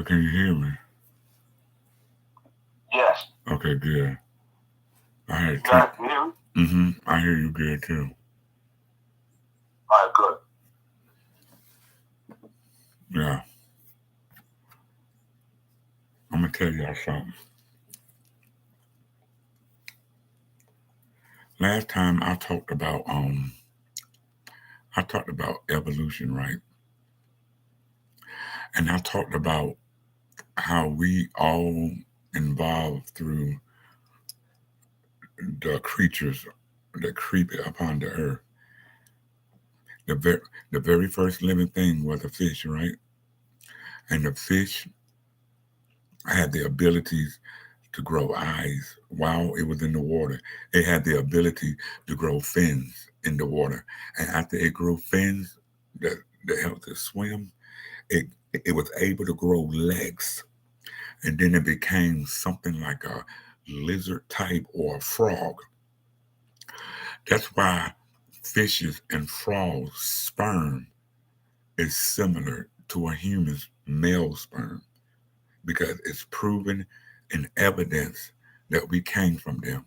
can you hear me? Yes. Okay, good. I had You to. guys can hear me? I hear you good too. All right, good. Yeah, I'm gonna tell y'all something. Last time I talked about evolution, right? And I talked about how we all evolved through the creatures that creep upon the earth. The very the very first living thing was a fish, right? And the fish had the abilities to grow eyes while it was in the water. It had the ability to grow fins in the water. And after it grew fins that, that helped it swim, it it was able to grow legs. And then it became something like a lizard type or a frog. That's why fishes and frogs sperm is similar to a human's male sperm because it's proven in evidence that we came from them.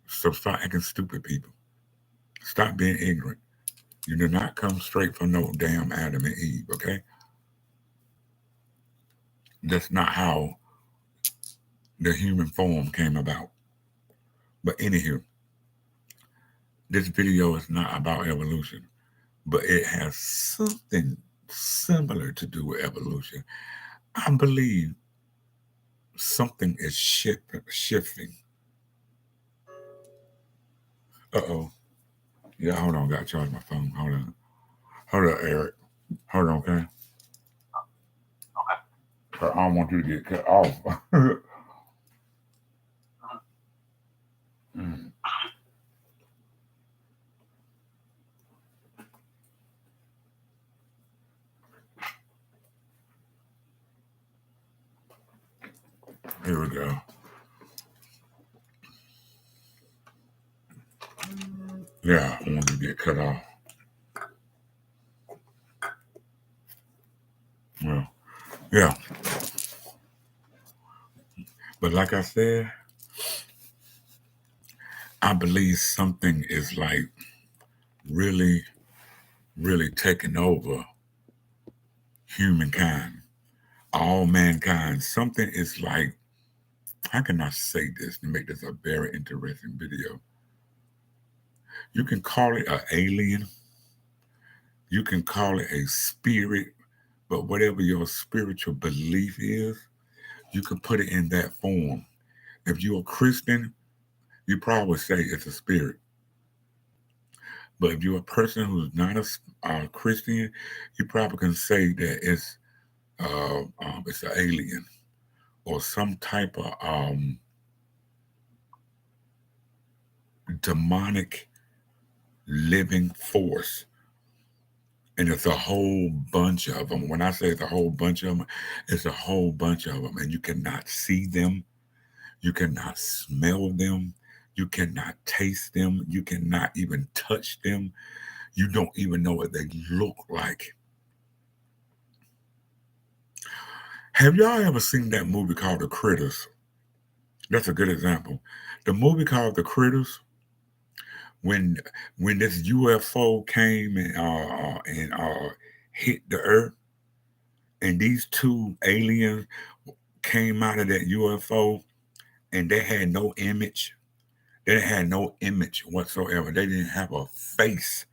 So stop acting stupid, people. Stop being ignorant. You did not come straight from no damn Adam and Eve, okay? That's not how the human form came about. But anywho, this video is not about evolution, but it has something similar to do with evolution. I believe something is shifting. Uh-oh. Yeah, hold on. Got to charge my phone. Hold on. Hold on, Eric. Hold on, okay? Okay. I don't want you to get cut off. Mm, Here we go. Yeah, I want to get cut off. Well, yeah. But like I said, I believe something is like really, really taking over humankind, all mankind. Something is like, how can I say this to make this a very interesting video? You can call it an alien, you can call it a spirit, but whatever your spiritual belief is, you can put it in that form. If you're a Christian, you probably say it's a spirit. But if you're a person who's not a Christian, you probably can say that it's an alien or some type of demonic living force. And it's a whole bunch of them. When I say it's a whole bunch of them, it's a whole bunch of them. And you cannot see them. You cannot smell them. You cannot taste them. You cannot even touch them. You don't even know what they look like. Have y'all ever seen that movie called The Critters? That's a good example. The movie called The Critters, when when this UFO came and hit the earth, and these two aliens came out of that UFO, and they had no image. They had no image whatsoever. They didn't have a face,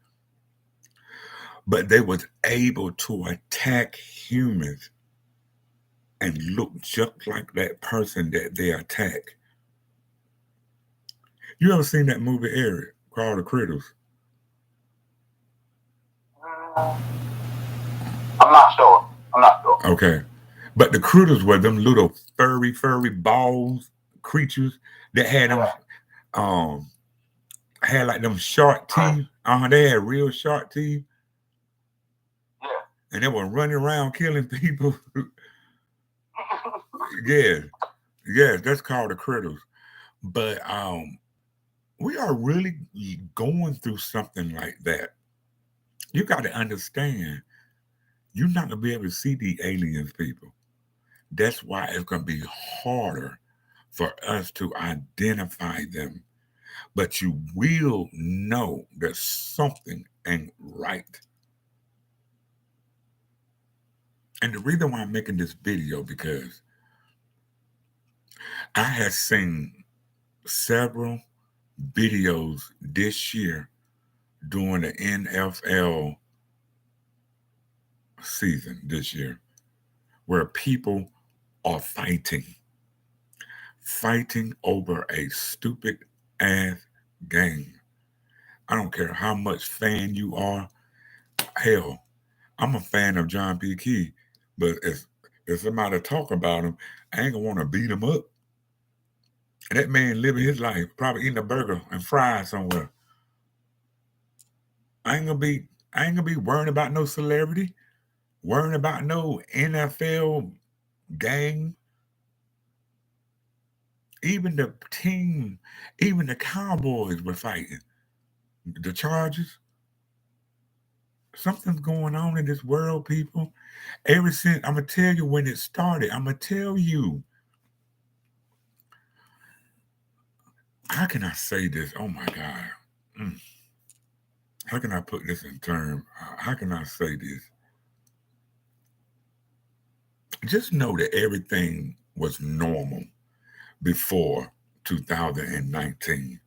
but they was able to attack humans and look just like that person that they attack. You ever seen that movie, Eric, called The Critters? Mm, I'm not sure. I'm not sure. Okay. But the critters were them little furry balls creatures that had them Yeah. um had like them sharp teeth. They had real sharp teeth, Yeah. and they were running around killing people. Yeah, yes, that's called the critters. But we are really going through something like that. You got to understand, you're not gonna be able to see the aliens, people. That's why it's going to be harder for us to identify them. But you will know that something ain't right. And the reason why I'm making this video because I have seen several videos this year during the NFL season this year where people are fighting over a stupid ass game. I don't care how much fan you are. Hell, I'm a fan of John P. Key, but if somebody talk about him, I ain't gonna want to beat him up. And that man living his life, probably eating a burger and fries somewhere. I ain't gonna be I ain't gonna be worrying about no celebrity, worrying about no NFL game. Even the team, even the Cowboys were fighting. The Chargers. Something's going on in this world, people. Ever since I'm gonna tell you when it started, I'm gonna tell you. How can I say this? Oh my God. Mm. How can I put this in terms? How can I say this? Just know that everything was normal before 2019.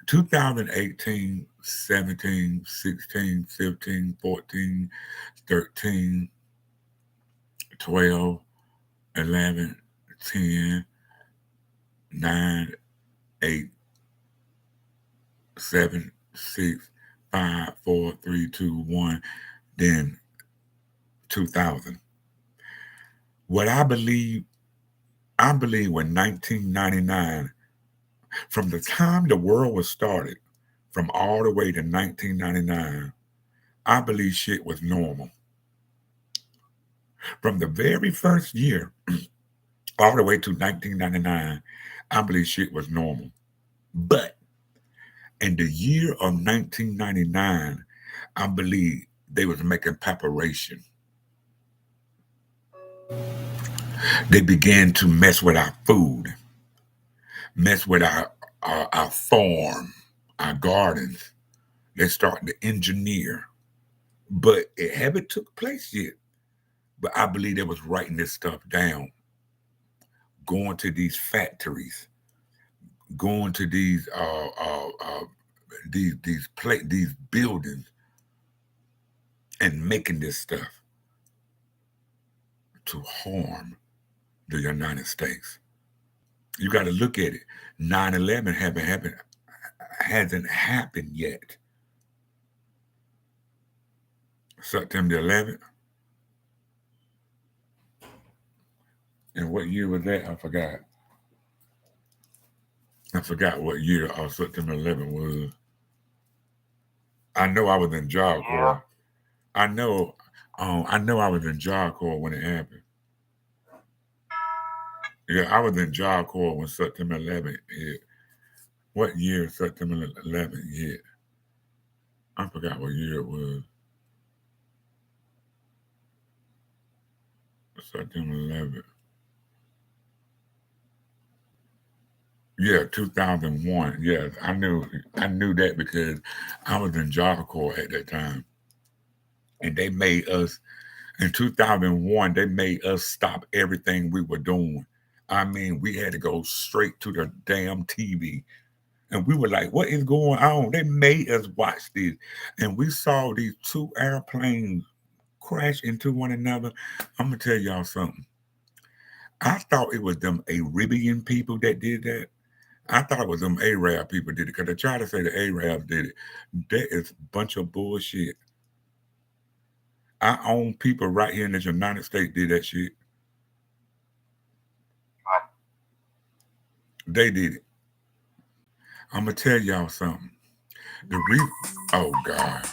2018, 17, 16, 15, 14, 13, 12, 11, 10, 9, 8, 7, 6, 5, 4, 3, 2, 1, then 2000. What I believe when 1999, from the time the world was started, from all the way to 1999, I believe shit was normal. From the very first year, all the way to 1999, I believe shit was normal. But in the year of 1999, I believe they was making preparation. They began to mess with our food, mess with our farm, our gardens. They started to engineer. But it haven't took place yet. But I believe they was writing this stuff down, going to these factories, going to these buildings and making this stuff to harm the United States. You got to look at it. 9/11 hasn't happened yet. September 11th. And what year was that? I forgot. I forgot what year September 11th was. I know I was in Job Yeah. Corps. I know, I know I was in Job Corps when it happened. Yeah, I was in Job Corps when September 11th hit. What year September 11th hit? I forgot what year it was. September 11th. Yeah, 2001. Yes, I knew that because I was in Job Corps at that time, and they made us in 2001. They made us stop everything we were doing. I mean, we had to go straight to the damn TV, and we were like, "What is going on?" They made us watch this, and we saw these two airplanes crash into one another. I'm gonna tell y'all something. I thought it was them Arabian people that did that. I thought it was them Arab people did it because they try to say the Arabs did it. That is a bunch of bullshit. Our own people right here in the United States did that shit. Right. They did it. I'm gonna tell y'all something. The re Oh God,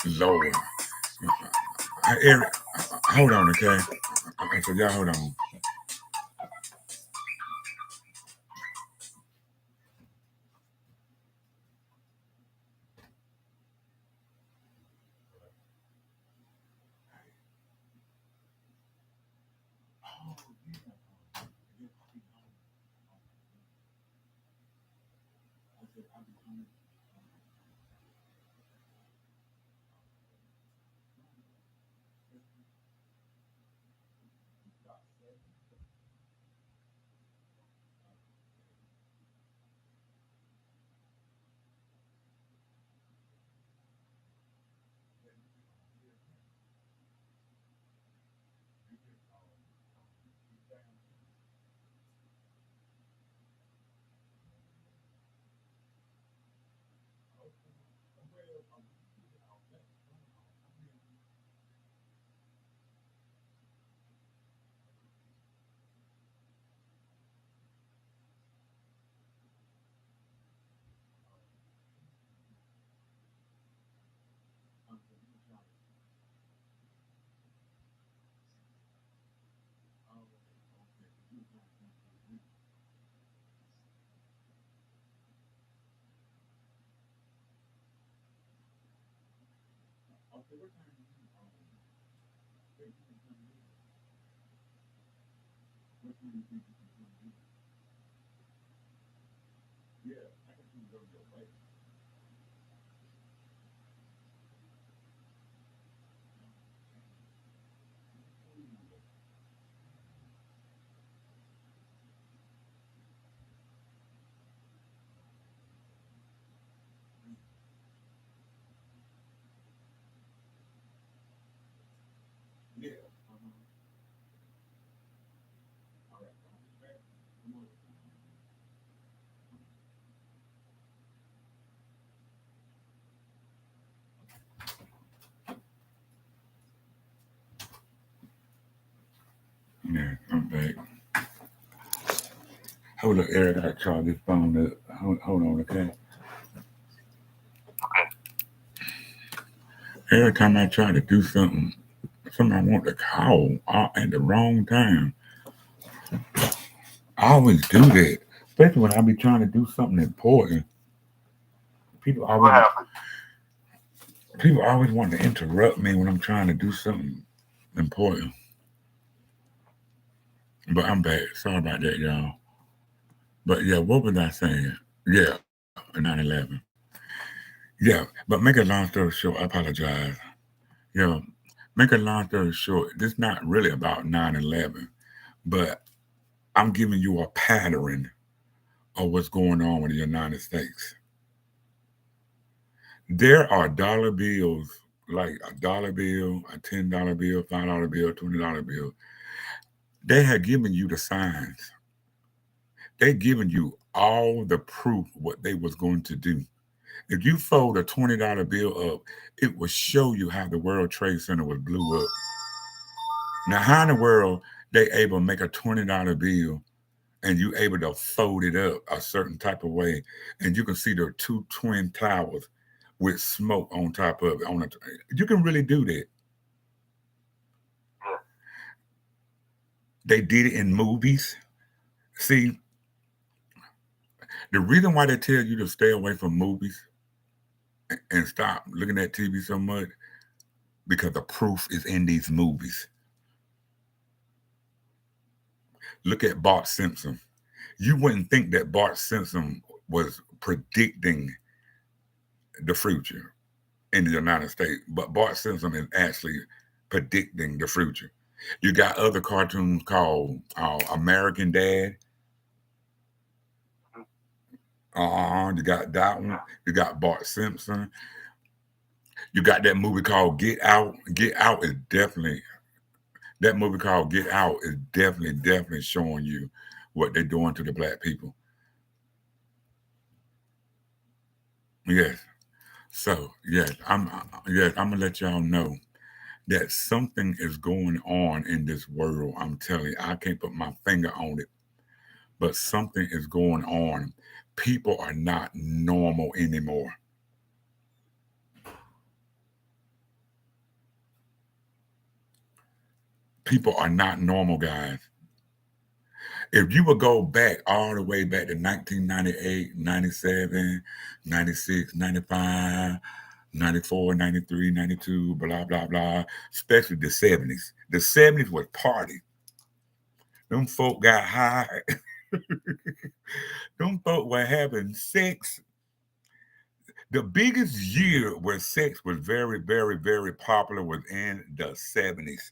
Lord, Eric, hold on, okay? So y'all hold on. Yeah, I'm back. Hold up, Eric. I tried this phone up. Hold on, okay? Every time I try to do something I want to call at the wrong time, I always do that. Especially when I be trying to do something important. People What always happened? people always want to interrupt me when I'm trying to do something important. But I'm back. Sorry about that, y'all. But yeah, what was I saying? Yeah, 9/11. Yeah, but make a long story short, I apologize. Yeah, make a long story short, this not really about 9/11, but I'm giving you a pattern of what's going on in the United States. There are dollar bills, like a dollar bill, a $10 bill, $5 bill, $20 bill. They had given you the signs. They given you all the proof what they was going to do. If you fold a $20 bill up, it will show you how the World Trade Center was blew up. Now, how in the world they able to make a $20 bill and you able to fold it up a certain type of way, and you can see the two twin towers with smoke on top of it. You can really do that. Yeah. They did it in movies. See, the reason why they tell you to stay away from movies and stop looking at TV so much because the proof is in these movies. Look at Bart Simpson. You wouldn't think that Bart Simpson was predicting the future in the United States, but Bart Simpson is actually predicting the future. You got other cartoons called American Dad. You got that one. You got Bart Simpson. You got that movie called Get Out. Get Out is definitely that movie called Get Out is definitely showing you what they're doing to the black people. Yes. So yes, I'm gonna let y'all know that something is going on in this world. I'm telling you, I can't put my finger on it, but something is going on. People are not normal anymore. People are not normal, guys. If you would go back all the way back to 1998, 97, 96, 95, 94, 93, 92, blah, blah, blah, especially the 70s. The 70s was party. Them folk got high. Them folk were having sex. The biggest year where sex was very, very, very popular was in the 70s.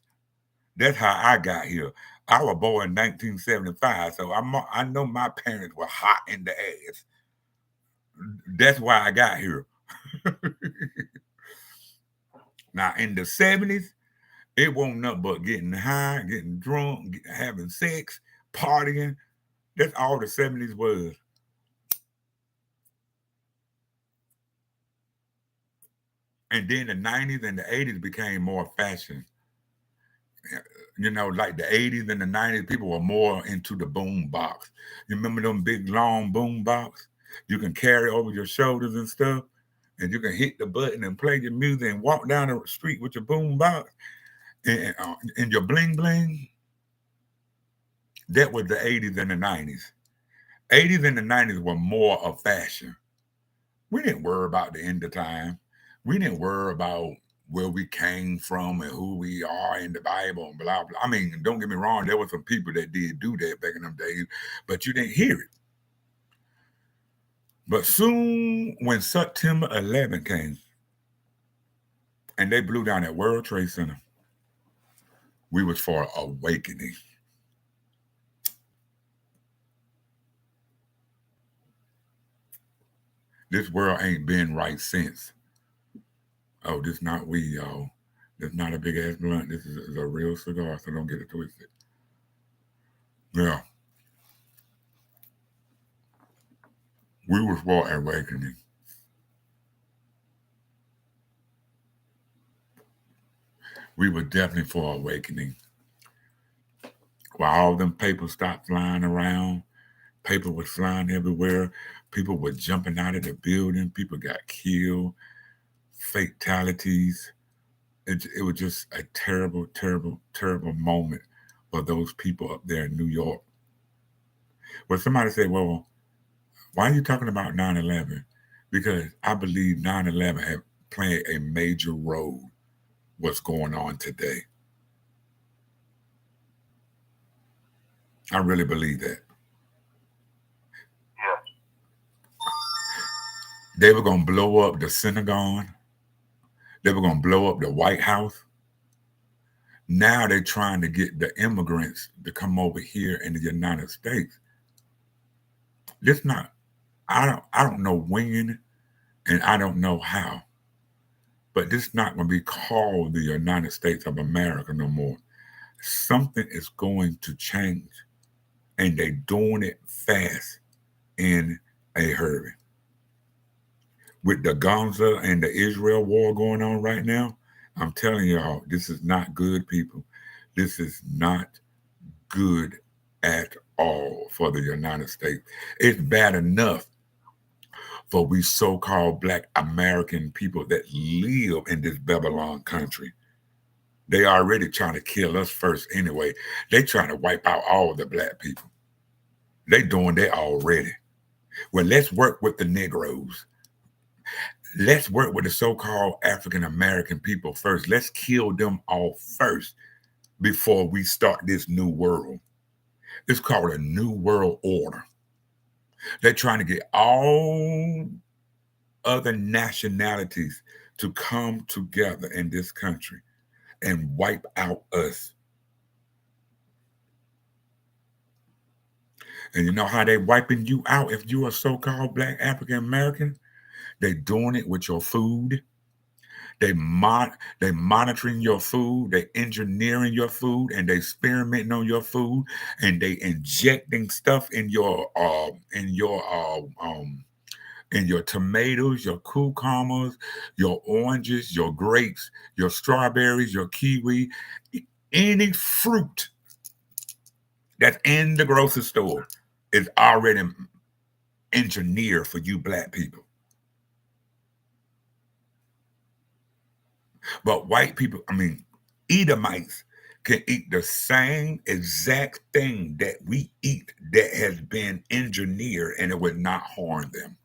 That's how I got here. I was born in 1975, so I know my parents were hot in the ass. That's why I got here. Now, in the 70s, it wasn't nothing but getting high, getting drunk, having sex, partying. That's all the 70s was. And then the 90s and the 80s became more fashion. You know, like the 80s and the 90s, people were more into the boom box. You remember them big long boom box? You can carry over your shoulders and stuff, and you can hit the button and play your music and walk down the street with your boom box and your bling bling. That was the 80s and the 90s. 80s and the 90s were more of fashion. We didn't worry about the end of time. We didn't worry about where we came from and who we are in the Bible and blah blah. I mean, don't get me wrong, there were some people that did do that back in them days, but you didn't hear it. But soon when September 11 came and they blew down that World Trade Center, we was for awakening. This world ain't been right since. Oh, this not weed, y'all. This not a big ass blunt. This is a real cigar, so don't get it twisted. Yeah. We was for awakening. We were definitely for awakening. While all them papers stopped flying around, paper was flying everywhere. People were jumping out of the building. People got killed. Fatalities. It was just a terrible, terrible, terrible moment for those people up there in New York. Well, somebody said, well, why are you talking about 9/11? Because I believe 9/11 had played a major role what's going on today. I really believe that. Yeah. They were going to blow up the Synagogue. They were going to blow up the White House. Now they're trying to get the immigrants to come over here in the United States. This not, I don't know when and I don't know how, but this not going to be called the United States of America no more. Something is going to change, and they doing it fast in a hurry. With the Gaza and the Israel war going on right now, I'm telling y'all, this is not good, people. This is not good at all for the United States. It's bad enough for we so-called Black American people that live in this Babylon country. They already trying to kill us first anyway. They trying to wipe out all the Black people. They doing that already. Well, let's work with the Negroes. Let's work with the so-called African American people first. Let's kill them all first before we start this new world. It's called a new world order. They're trying to get all other nationalities to come together in this country and wipe out us. And you know how they wiping you out if you are so-called Black African American? They doing it with your food. They monitoring your food, they engineering your food, and they experimenting on your food, and they injecting stuff in your tomatoes, your cucumbers, your oranges, your grapes, your strawberries, your kiwi, any fruit that's in the grocery store is already engineered for you Black people. But white people, I mean, Edomites can eat the same exact thing that we eat that has been engineered and it would not harm them.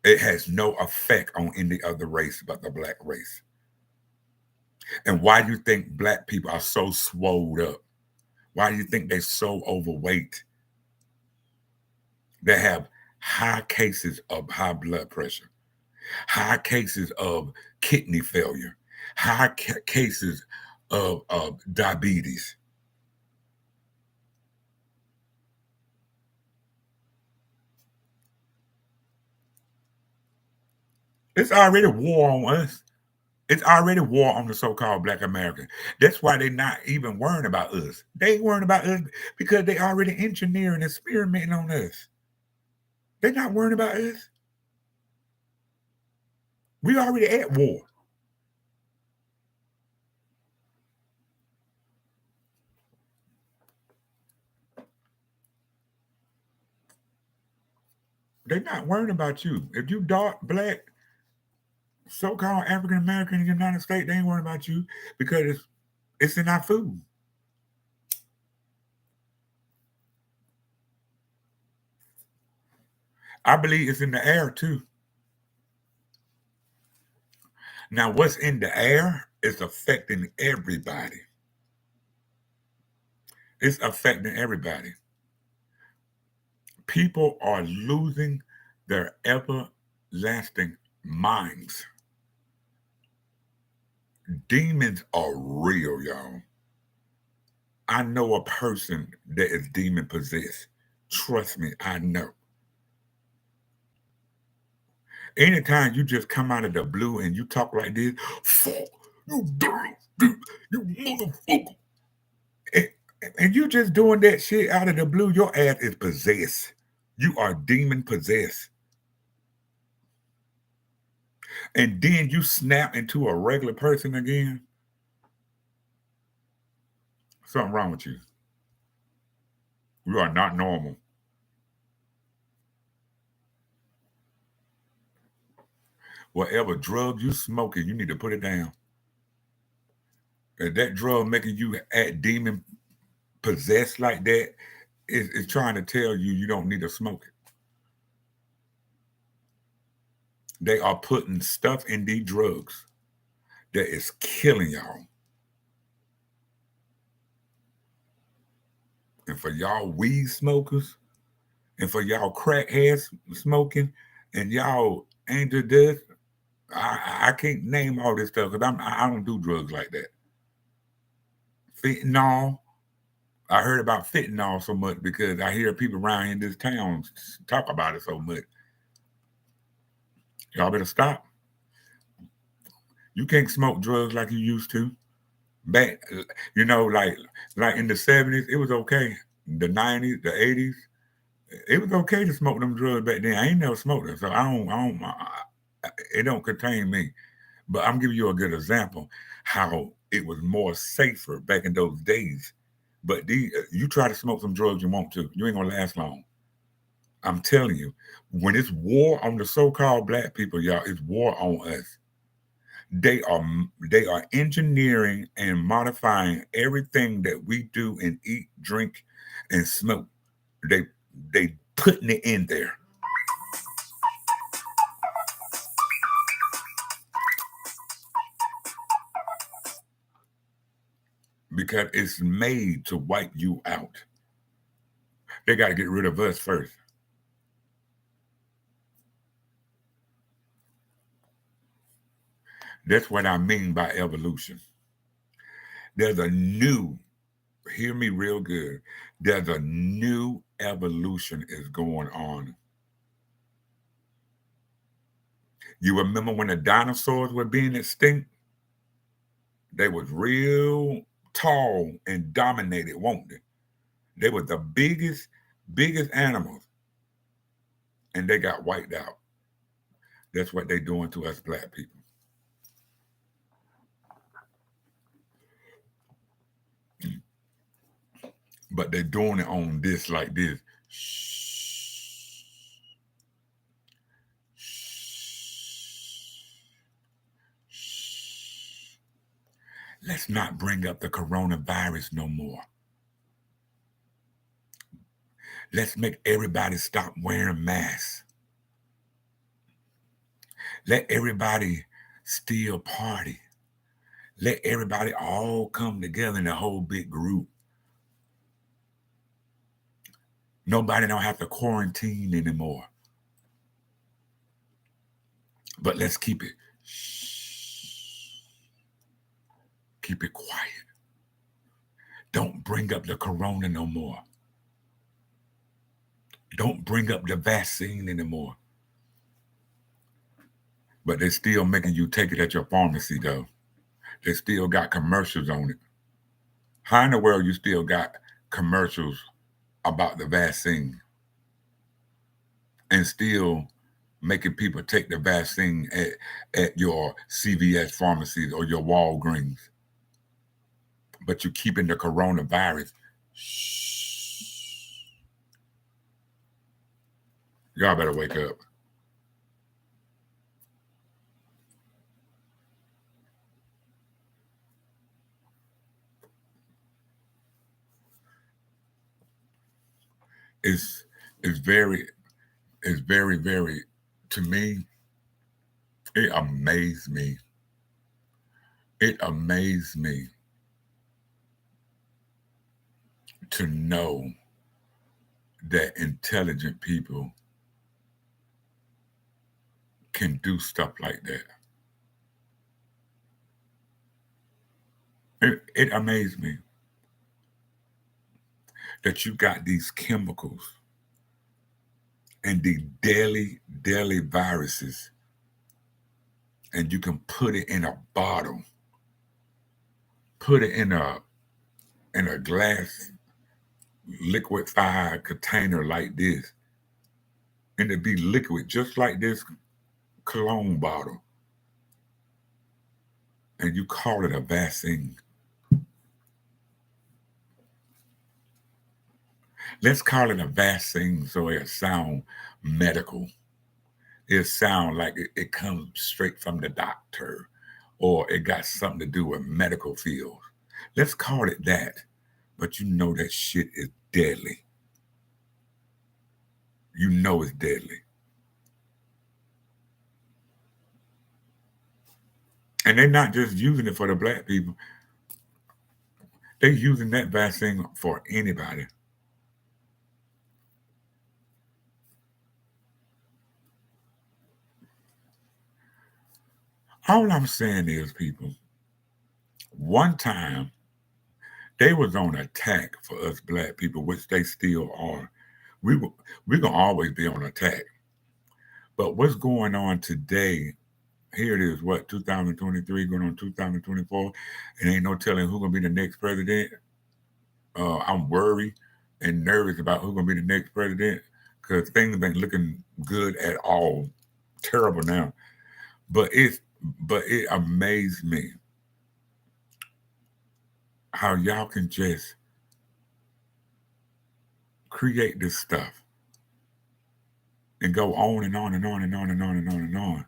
It has no effect on any other race but the Black race. And why do you think Black people are so swolled up? Why do you think they're so overweight? They have high cases of high blood pressure, high cases of kidney failure, high cases of diabetes. It's already war on us. It's already war on the so-called Black American. That's why they're not even worrying about us. They ain't worrying about us because they already engineering and experimenting on us. They're not worrying about us. We already at war. They're not worrying about you. If you dark, black, so-called African American in the United States, they ain't worrying about you because it's in our food. I believe it's in the air too. Now, what's in the air is affecting everybody. It's affecting everybody. People are losing their everlasting minds. Demons are real, y'all. I know a person that is demon possessed. Trust me, I know. Anytime you just come out of the blue and you talk like this, fuck, you dirty, you motherfucker. And, and you just doing that shit out of the blue, your ass is possessed. You are demon possessed. And then you snap into a regular person again. Something wrong with you. You are not normal. Whatever drug you smoking, you need to put it down. If that drug making you act demon possessed like that is trying to tell you you don't need to smoke it. They are putting stuff in these drugs that is killing y'all. And for y'all weed smokers, and for y'all crackheads smoking, and y'all angel dust, I can't name all this stuff because I don't do drugs like that. Fentanyl. I heard about fentanyl so much because I hear people around in this town talk about it so much. Y'all better stop. You can't smoke drugs like you used to. Back, like in the 70s, it was okay. The 90s, the 80s, it was okay to smoke them drugs back then. I ain't never smoked them, so it don't contain me. But I'm giving you a good example how it was more safer back in those days. But you try to smoke some drugs you want to, you ain't gonna last long. I'm telling you, when it's war on the so-called black people, y'all, it's war on us. They are engineering and modifying everything that we do and eat, drink, and smoke. They they putting it in there. Because it's made to wipe you out. They got to get rid of us first. That's what I mean by evolution. There's a new, hear me real good, there's a new evolution is going on. You remember when the dinosaurs were being extinct? They was real tall and dominated, won't they? They were the biggest animals, and they got wiped out. That's what they doing to us black people. But they're doing it on this like this. Shh. Shh. Let's not bring up the coronavirus no more. Let's make everybody stop wearing masks. Let everybody still party. Let everybody all come together in a whole big group. Nobody don't have to quarantine anymore. But let's keep it keep it quiet. Don't bring up the corona no more. Don't bring up the vaccine anymore. But they're still making you take it at your pharmacy though. They still got commercials on it. How in the world you still got commercials about the vaccine and still making people take the vaccine at your CVS pharmacies or your Walgreens? But you keeping the coronavirus. Shh. Y'all better wake up. It's it's very it's very very to me it amazed me. It amazed me to know that intelligent people can do stuff like that. It amazed me that you got these chemicals and the deadly viruses, and you can put it in a bottle, put it in a glass liquefied container like this, and it be liquid just like this cologne bottle, and you call it a vaccine. Let's call it a vaccine so it sound medical. It sound like it comes straight from the doctor, or it got something to do with medical field. Let's call it that. But you know that shit is deadly. You know it's deadly. And they're not just using it for the black people. They're using that vaccine for anybody. All I'm saying is, people, one time they was on attack for us black people, which they still are. We were, we're gonna always be on attack. But what's going on today? Here it is, what, 2023 going on 2024, and ain't no telling who's gonna be the next president. I'm worried and nervous about who's gonna be the next president because things ain't looking good at all. Terrible now. But it amazed me how y'all can just create this stuff and go on and on and on and on and on and on and on,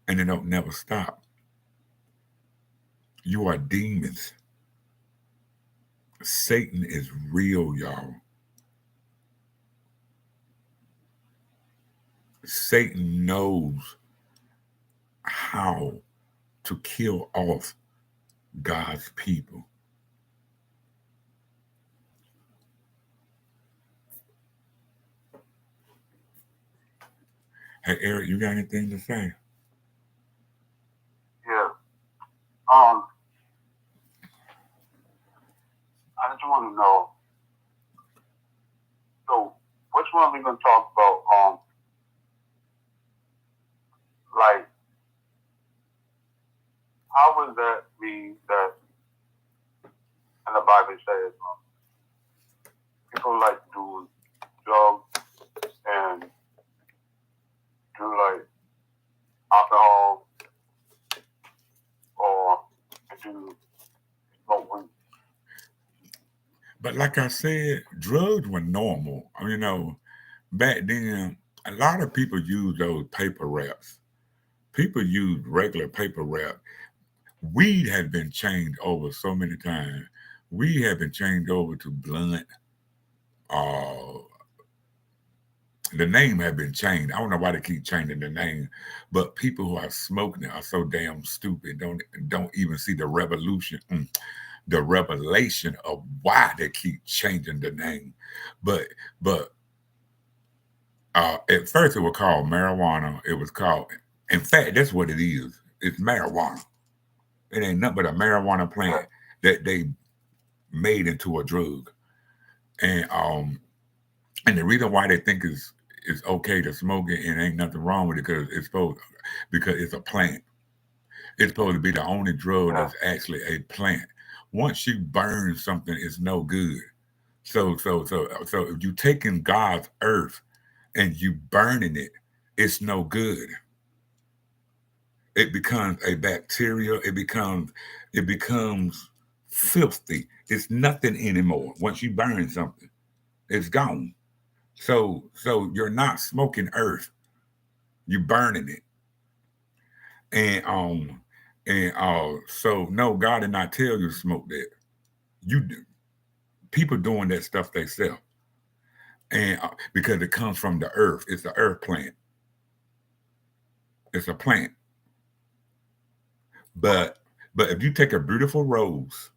and it don't never stop. You are demons. Satan is real, y'all. Satan knows how to kill off God's people. Hey, Eric, you got anything to say? Yeah. I just want to know. So, which one we gonna talk about? Like, how would that be that in the Bible says people like do drugs and do like alcohol or do smoke weed? But like I said, drugs were normal. Back then, a lot of people used those paper wraps. People used regular paper wrap. Weed has been changed over so many times. Weed has been changed over to blunt. Uh, the name has been changed. I don't know why they keep changing the name, but people who are smoking it are so damn stupid. Don't even see the revolution, the revelation of why they keep changing the name. But but At first, it was called marijuana. It was called, in fact, that's what it is. It's marijuana. It ain't nothing but a marijuana plant that they made into a drug. And and the reason why they think it's okay to smoke it and ain't nothing wrong with it because it's a plant. It's supposed to be the only drug Yeah. that's actually a plant. Once you burn something, it's no good. So if you taking God's earth and you burning it, it's no good. It becomes a bacteria. It becomes filthy. It's nothing anymore. Once you burn something, it's gone. So you're not smoking earth. You burning it. And no, God did not tell you to smoke that. You do. People doing that stuff themselves, and because it comes from the earth. It's the earth plant. It's a plant. But but if you take a beautiful rose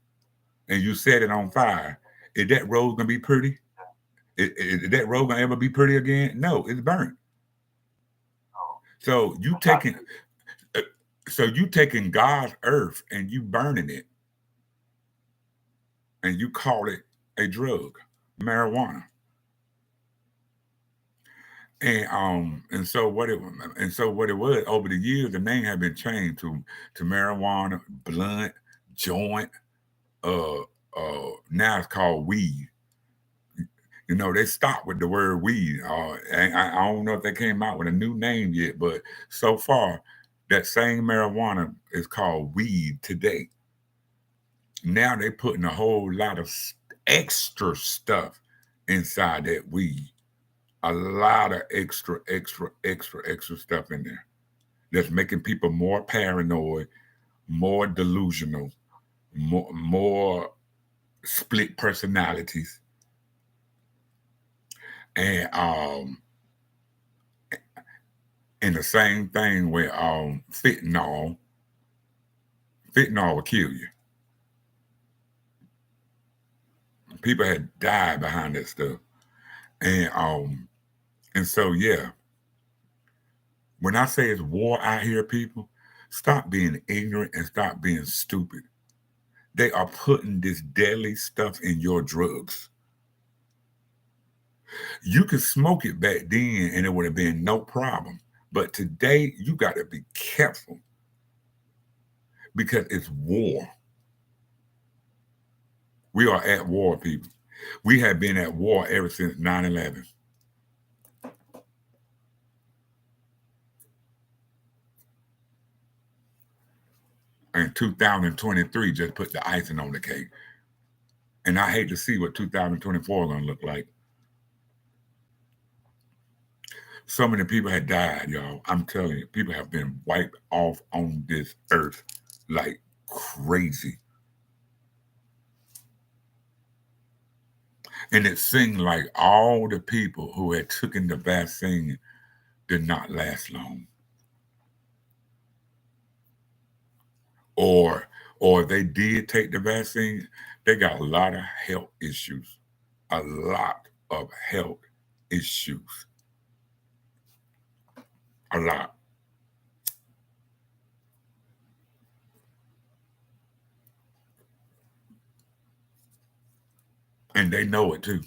and you set it on fire, is that rose gonna be pretty? Is that rose gonna ever be pretty again? No, it's burnt. Oh, So you taking exactly. uh, so you taking God's earth and you burning it and you call it a drug, marijuana. And so what it was over the years, the name had been changed to marijuana, blunt, joint. Now it's called weed. They stopped with the word weed. I don't know if they came out with a new name yet, but so far, that same marijuana is called weed today. Now they putting a whole lot of extra stuff inside that weed. A lot of extra stuff in there that's making people more paranoid, more delusional, more split personalities, and and the same thing with fentanyl. Fentanyl will kill you. People had died behind that stuff, and so yeah. When I say it's war out here, people, stop being ignorant and stop being stupid. They are putting this deadly stuff in your drugs. You could smoke it back then and it would have been no problem. But today, you got to be careful because it's war. We are at war, people. We have been at war ever since 9/11. And 2023 just put the icing on the cake. And I hate to see what 2024 is going to look like. So many people had died, y'all. I'm telling you, people have been wiped off on this earth like crazy. And it seemed like all the people who had taken the vaccine did not last long. Or or they did take the vaccine, they got a lot of health issues. A lot of health issues. A lot. And they know it too.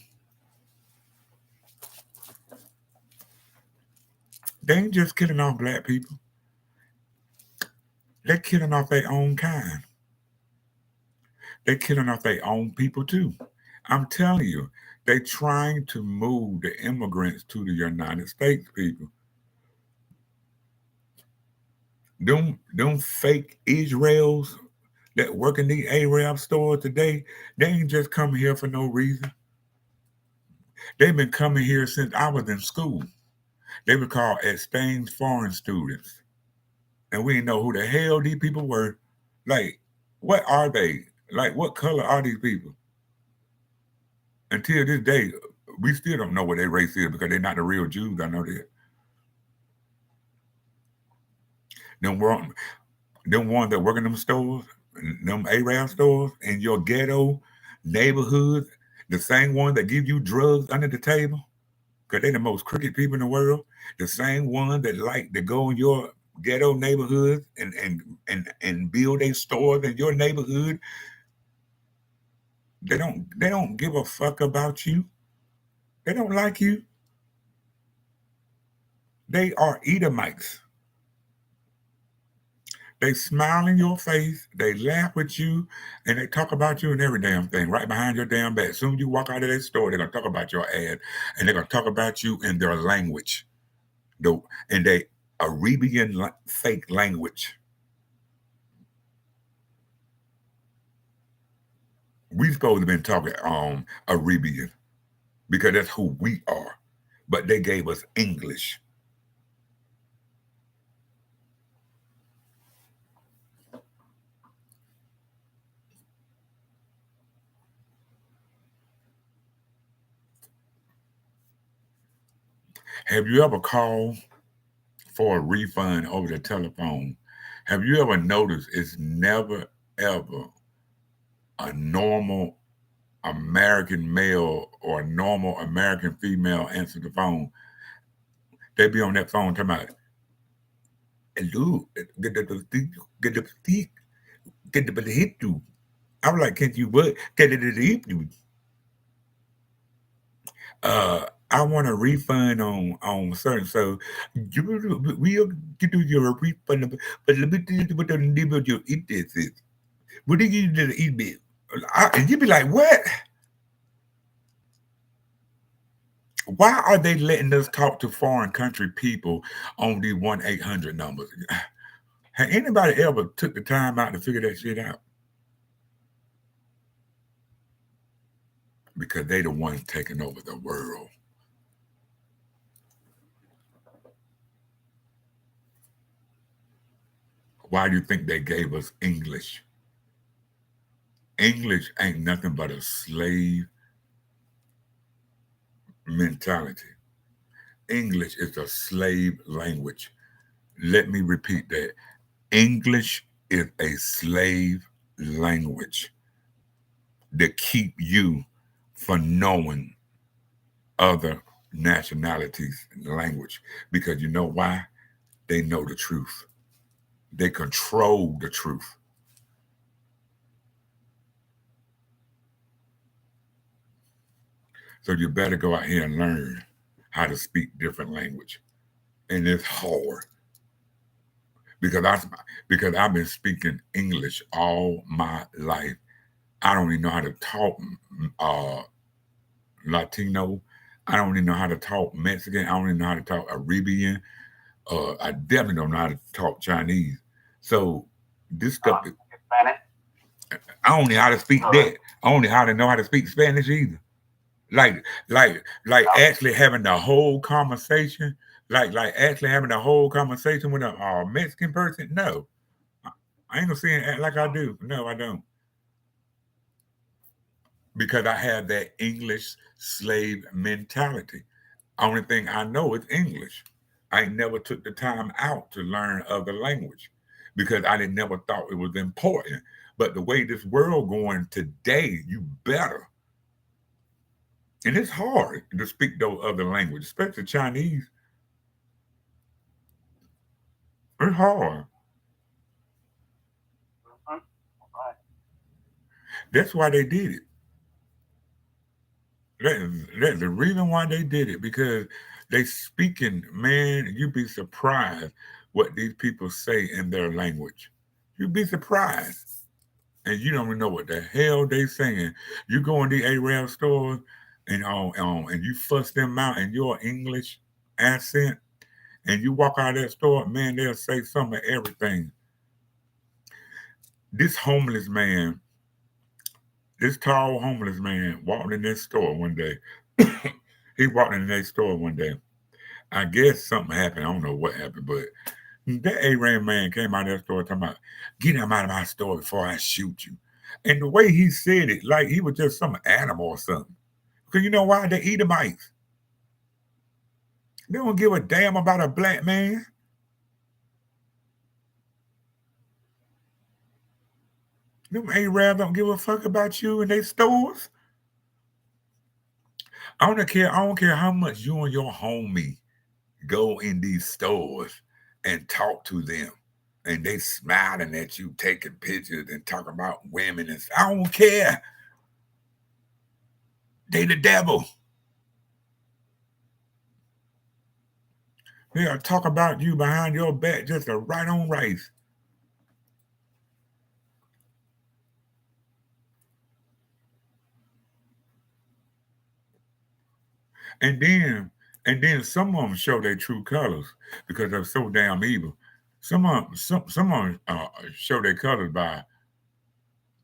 They ain't just killing off black people. They're killing off their own kind. They're killing off their own people too. I'm telling you, they're trying to move the immigrants to the United States, people. Them fake Israels that work in these Arab stores today, they ain't just coming here for no reason. They've been coming here since I was in school. They were called exchange foreign students. And we didn't know who the hell these people were. Like, what are they? Like, what color are these people? Until this day, we still don't know what their race is because they're not the real Jews. I know that. Them, them ones that work in them stores, them Arab stores in your ghetto neighborhood, the same one that give you drugs under the table. because they're the most crooked people in the world. The same one that like to go in your ghetto neighborhoods and build a stores in your neighborhood. They don't give a fuck about you. They don't like you. They are Edomites. They smile in your face, they laugh with you, and they talk about you and every damn thing right behind your damn back. As soon as you walk out of that store, they're gonna talk about your ad, and they're gonna talk about you in their language, the in their Arabian fake language. We supposed to have been talking Arabian because that's who we are, but they gave us English. Have you ever called for a refund over the telephone? Have you ever noticed it's never ever a normal American male or a normal American female answer the phone? They be on that phone talking about, hello, get the hit you. I'm like, can't you what? Get the hit you. I want a refund on certain, so we'll do your refund, but let me tell you what the name of your eat this is. What do you do to eat it? And you be like, what? Why are they letting us talk to foreign country people on these 1-800 numbers? Has anybody ever took the time out to figure that shit out? Because they the ones taking over the world. Why do you think they gave us English? English ain't nothing but a slave mentality. English is a slave language. Let me repeat that. English is a slave language that keep you from knowing other nationalities and language. Because you know why? They know the truth. They control the truth. So you better go out here and learn how to speak different language. And it's hard because I've been speaking English all my life. I don't even know how to talk uh, Latino. I don't even know how to talk Mexican. I don't even know how to talk Arabian. I definitely don't know how to talk Chinese. So this stuff, Spanish. I don't know how to speak All right. that. I don't know how to know how to speak Spanish either. Like actually having the whole conversation, like actually having the whole conversation with a Mexican person. No, I ain't gonna say it like I do. No, I don't, because I have that English slave mentality. Only thing I know is English. I never took the time out to learn other language because I didn't never thought it was important. But the way this world going today, you better. And it's hard to speak those other languages, especially Chinese. It's hard. Mm-hmm. Right. That's why they did it. That's the reason why they did it, because they speaking, man, you'd be surprised what these people say in their language. You'd be surprised. And you don't even know what the hell they saying. You go in the Arab stores and you fuss them out in your English accent, and you walk out of that store, man, they'll say some of everything. This homeless man, this tall homeless man walked in this store one day. He walked in that store one day. I guess something happened. I don't know what happened, but that Arab man came out of that store talking about, get him out of my store before I shoot you. And the way he said it, like he was just some animal or something. Because you know why? They Edomites. They don't give a damn about a black man. Them Arabs don't give a fuck about you in their stores. I don't care how much you and your homie go in these stores and talk to them. And they smiling at you, taking pictures and talking about women and I don't care. They the devil. They'll talk about you behind your back just a right on rice. And then some of them show their true colors because they're so damn evil. Some of them show their colors by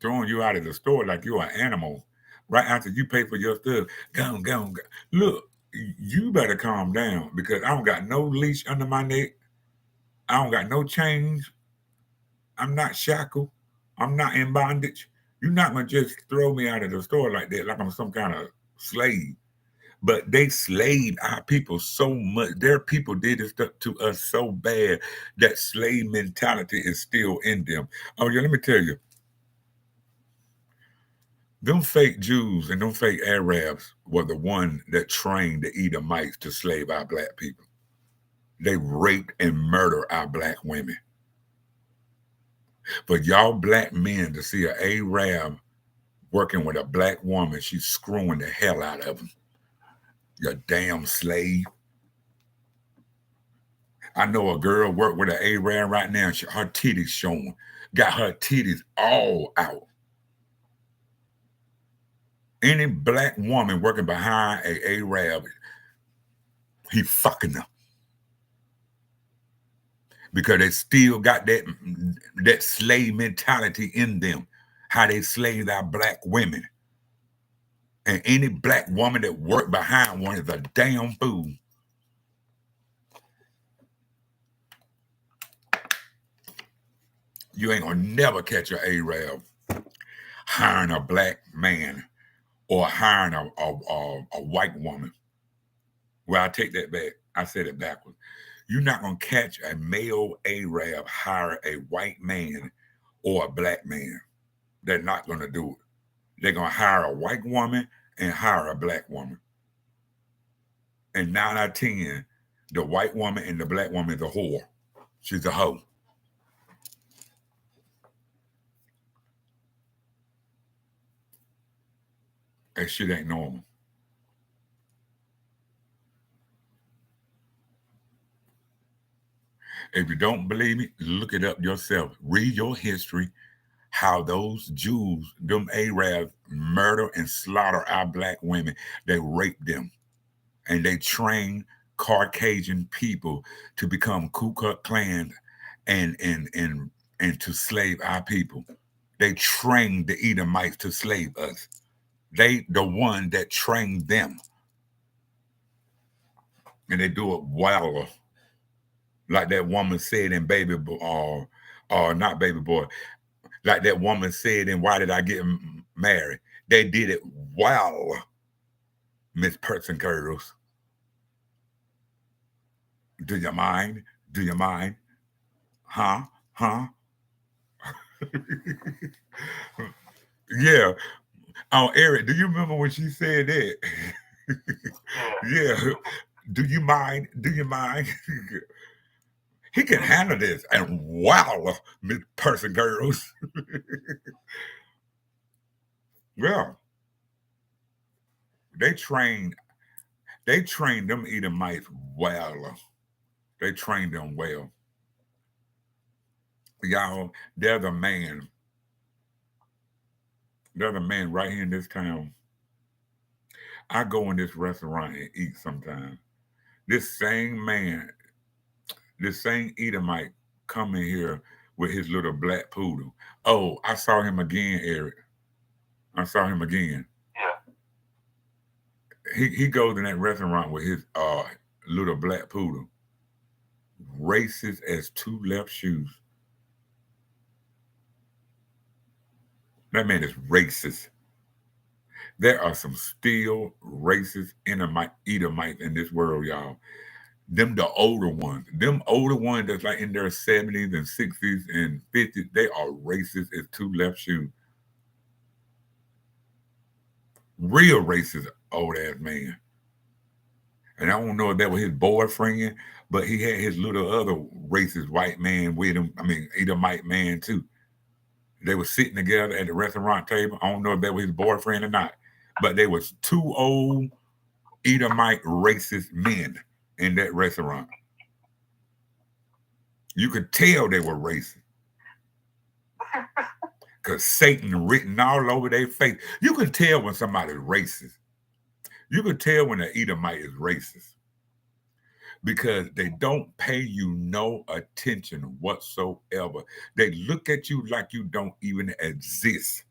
throwing you out of the store like you're an animal. Right after you pay for your stuff, go. Look, you better calm down because I don't got no leash under my neck. I don't got no chains. I'm not shackled. I'm not in bondage. You're not gonna just throw me out of the store like that, like I'm some kind of slave. But they slaved our people so much. Their people did this stuff to us so bad that slave mentality is still in them. Oh yeah, let me tell you, them fake Jews and them fake Arabs were the one that trained the Edomites to slave our black people. They raped and murdered our black women. For y'all black men to see an Arab working with a black woman, she's screwing the hell out of him. You damn slave. I know a girl work with an Arab right now. Her titties showing. Got her titties all out. Any black woman working behind a Arab, he fucking them. Because they still got that slave mentality in them. How they slaved our black women. And any black woman that worked behind one is a damn fool. You ain't gonna never catch an Arab hiring a black man or hiring a white woman. Well, I take that back. I said it backwards. You're not gonna catch a male Arab hire a white man or a black man. They're not gonna do it. They're gonna hire a white woman and hire a black woman. And 9 out of 10, the white woman and the black woman is a whore. She's a hoe. That shit ain't normal. If you don't believe me, look it up yourself. Read your history, how those Jews, them Arabs, murder and slaughter our black women. They rape them. And they train Caucasian people to become Ku Klux Klan and to slave our people. They trained the Edomites to slave us. They the one that trained them. And they do it well. Like that woman said in Baby Boy, or not Baby Boy, like that woman said in Why Did I Get Married? They did it well, Miss Person Girls. Do you mind? Do you mind? Huh? Huh? Yeah. Oh, Eric, do you remember when she said that? Yeah. Yeah. Do you mind? Do you mind? He can handle this. And wow, Miss Person Girls. Well, they trained them Edomites well. They trained them well. Y'all, there's a man. There's a man right here in this town. I go in this restaurant and eat sometimes. This same man, this same Edomite come in here with his little black poodle. Oh, I saw him again, Eric. I saw him again. Yeah. He goes in that restaurant with his little black poodle. Racist as two left shoes. That man is racist. There are some still racist Edomites in this world, y'all. Them the older ones. Them older ones that's like in their 70s and 60s and 50s, they are racist as two left shoes. real racist old ass man. And I don't know if that was his boyfriend, but he had his little other racist white man with him. I mean, Edomite man too. They were sitting together at the restaurant table. I don't know if that was his boyfriend or not, but they was two old Edomite racist men in that restaurant. You could tell they were racist because Satan written all over their face. You can tell when somebody's racist. You can tell when an Edomite is racist because they don't pay you no attention whatsoever. They look at you like you don't even exist,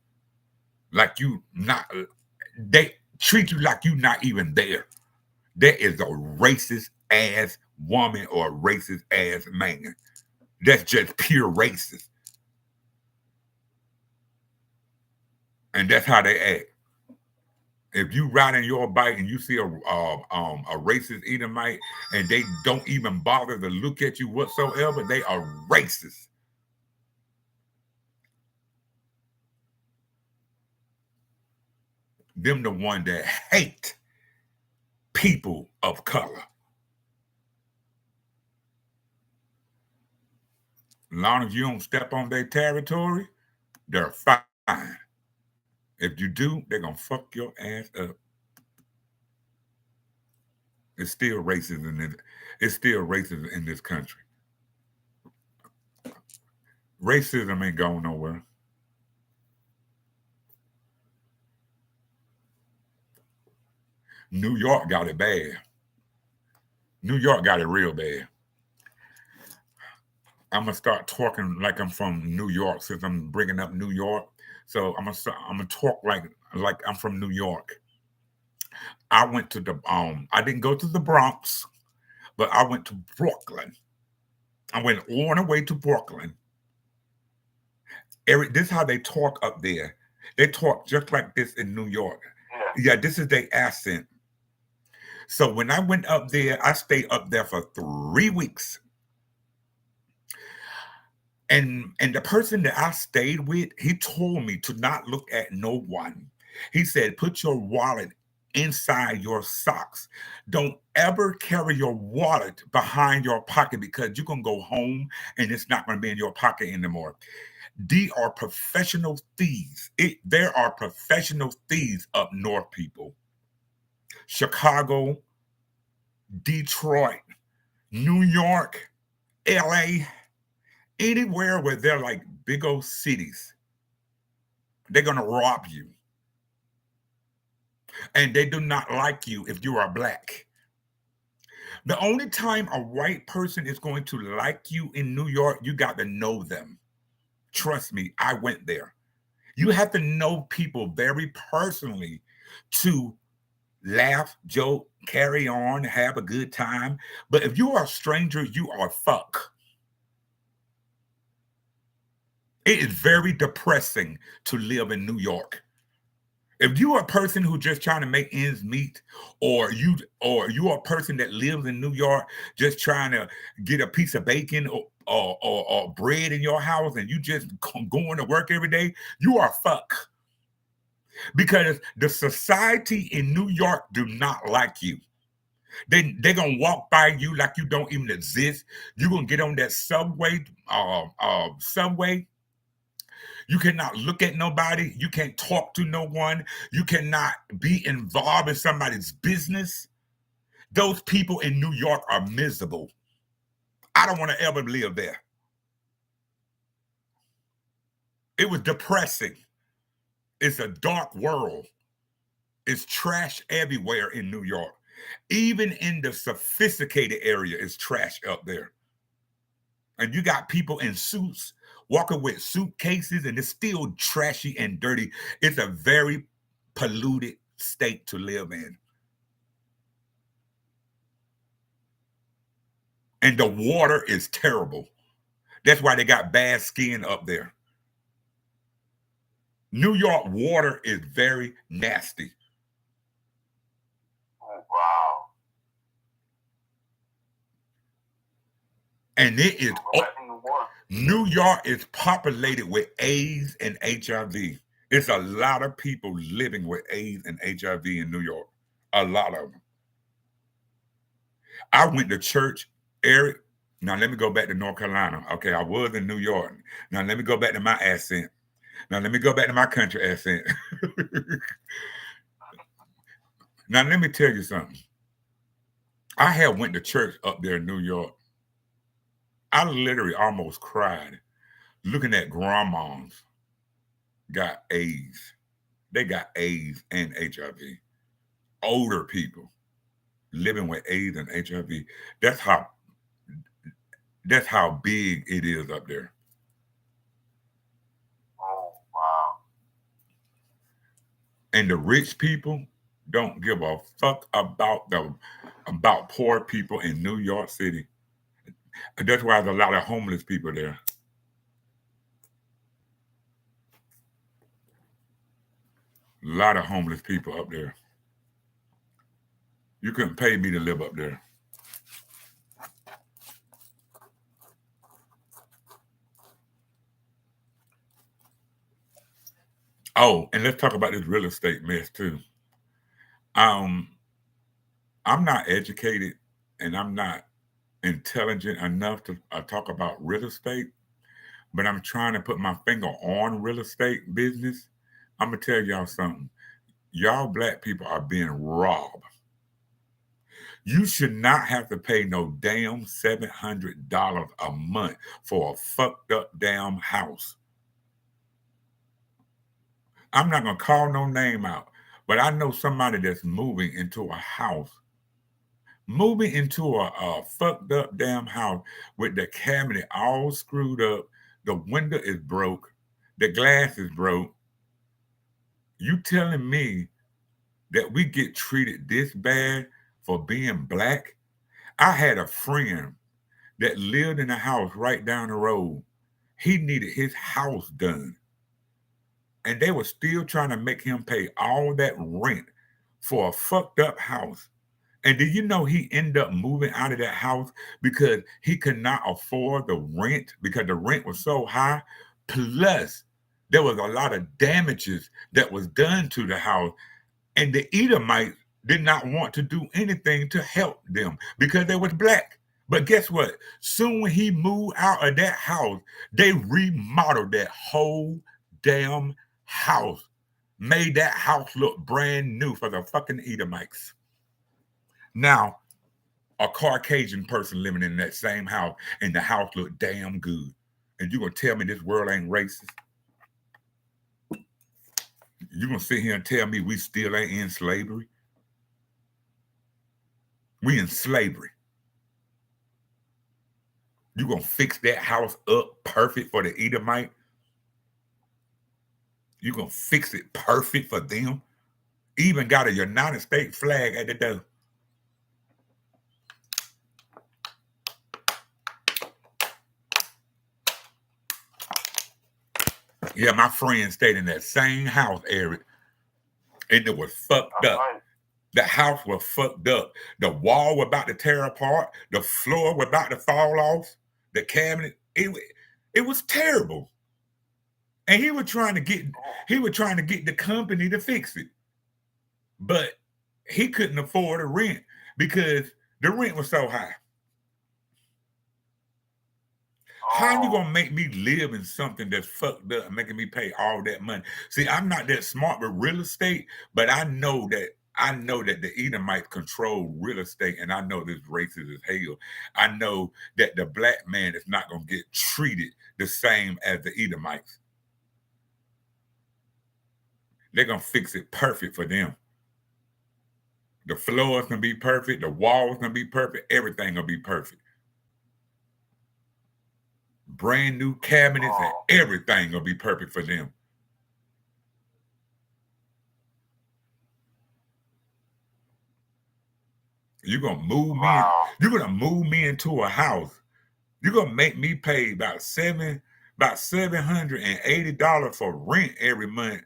like you not. They treat you like you not even there. That is a racist ass woman or a racist ass man. That's just pure racist, and that's how they act. If you riding your bike and you see a racist Edomite and they don't even bother to look at you whatsoever, they are racist. Them the one that hate people of color. As long as you don't step on their territory, they're fine. If you do, they're gonna fuck your ass up. It's still racist in this. It's still racist in this country. Racism ain't going nowhere. New York got it bad. New York got it real bad. I'm gonna start talking like I'm from New York since I'm bringing up New York. So I'm gonna talk like I'm from New York. I went to the I didn't go to the Bronx, but I went to Brooklyn. I went all the way to Brooklyn. Eric, this is how they talk up there. They talk just like this in New York. Yeah. Yeah, this is their accent. So when I went up there, I stayed up there for 3 weeks. And the person that I stayed with, he told me to not look at no one. He said, put your wallet inside your socks. Don't ever carry your wallet behind your pocket because you're gonna go home and it's not gonna be in your pocket anymore. They are professional thieves. There are professional thieves up north, people. Chicago, Detroit, New York, LA, anywhere where they're like big old cities, they're gonna rob you. And they do not like you if you are black. The only time a white person is going to like you in New York, you got to know them. Trust me, I went there. You have to know people very personally to laugh, joke, carry on, have a good time. But if you are a stranger, you are fuck. It is very depressing to live in New York. If you are a person who just trying to make ends meet, or you are a person that lives in New York just trying to get a piece of bacon or bread in your house, and you just going to work every day, you are fuck. Because the society in New York do not like you. They're gonna walk by you like you don't even exist. You're gonna get on that subway. You cannot look at nobody. You can't talk to no one. You cannot be involved in somebody's business. Those people in New York are miserable. I don't want to ever live there. It was depressing. It's a dark world. It's trash everywhere in New York. Even in the sophisticated area, it's trash up there. And you got people in suits walking with suitcases, and it's still trashy and dirty. It's a very polluted state to live in. And the water is terrible. That's why they got bad skin up there. New York water is very nasty. Oh, wow. And it is Well, I think the water. New York is populated with AIDS and HIV. It's a lot of people living with AIDS and HIV in New York. A lot of them. I went to church, Eric. Now let me go back to North Carolina. Okay, I was in New York. Now let me go back to my accent. Now let me go back to my country accent. Now let me tell you something. I had went to church up there in New York. I literally almost cried looking at grandmas got AIDS. They got AIDS and HIV. Older people living with AIDS and HIV. That's how that's how big it is up there. Oh, wow. And the rich people don't give a fuck about poor people in New York City. And that's why there's a lot of homeless people there. A lot of homeless people up there. You couldn't pay me to live up there. Oh, and let's talk about this real estate mess too. Um, I'm not educated and I'm not intelligent enough to talk about real estate, but I'm trying to put my finger on real estate business. I'm gonna tell y'all something. Y'all black people are being robbed. You should not have to pay no damn $700 a month for a fucked up damn house. I'm not gonna call no name out, but I know somebody that's moving into a fucked up damn house with the cabinet all screwed up, the window is broke, the glass is broke. You telling me that we get treated this bad for being black? I had a friend that lived in a house right down the road. He needed his house done. And they were still trying to make him pay all that rent for a fucked up house. And do you know he ended up moving out of that house because he could not afford the rent because the rent was so high? Plus, there was a lot of damages that was done to the house. And the Edomites did not want to do anything to help them because they was black. But guess what? Soon when he moved out of that house, they remodeled that whole damn house, made that house look brand new for the fucking Edomites. Now, a Caucasian person living in that same house and the house looked damn good. And you gonna tell me this world ain't racist? You gonna sit here and tell me we still ain't in slavery? We in slavery. You gonna fix that house up perfect for the Edomite? You gonna fix it perfect for them? Even got a United States flag at the door. Yeah, my friend stayed in that same house, Eric, and it was fucked up. Right. The house was fucked up. The wall was about to tear apart. The floor was about to fall off. The cabinet, it was terrible. And he was trying to get the company to fix it. But he couldn't afford the rent because the rent was so high. How you gonna make me live in something that's fucked up and making me pay all that money? See, I'm not that smart with real estate, but I know that the Edomites control real estate, and I know this racist as hell. I know that the black man is not gonna get treated the same as the Edomites. They're gonna fix it perfect for them. The floors gonna be perfect, the walls gonna be perfect, everything gonna be perfect. Brand new cabinets and everything gonna be perfect for them. You're gonna move me. You're gonna move me into a house. You're gonna make me pay about $780 for rent every month,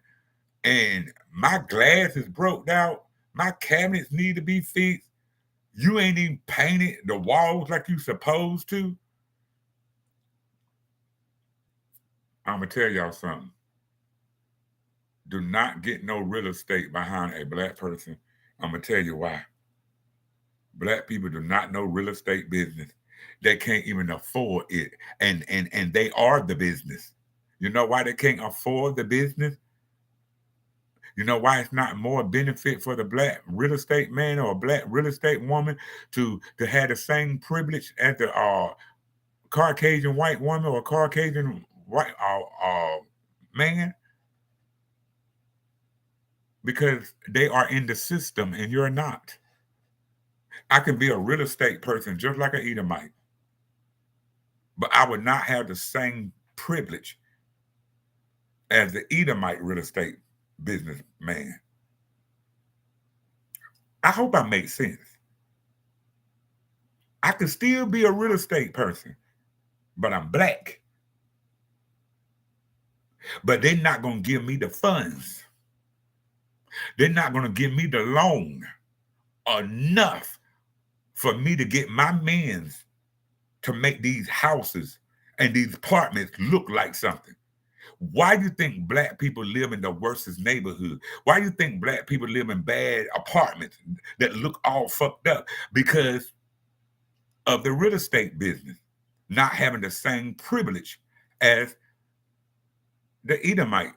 and my glass is broke out. My cabinets need to be fixed. You ain't even painted the walls like you supposed to. I'm gonna tell y'all something. do not get no real estate behind a black person. I'm gonna tell you why. Black people do not know real estate business. They can't even afford it, and they are the business. You know why they can't afford the business? You know why it's not more benefit for the black real estate man or a black real estate woman to have the same privilege as the Caucasian white woman or Caucasian white man? Because they are in the system and you're not. I can be a real estate person just like an Edomite, but I would not have the same privilege as the Edomite real estate businessman. I hope I make sense. I could still be a real estate person, but I'm black. But they're not going to give me the funds. They're not going to give me the loan enough for me to get my mans to make these houses and these apartments look like something. Why do you think black people live in the worstest neighborhood? Why do you think black people live in bad apartments that look all fucked up? Because of the real estate business, not having the same privilege as the Edomite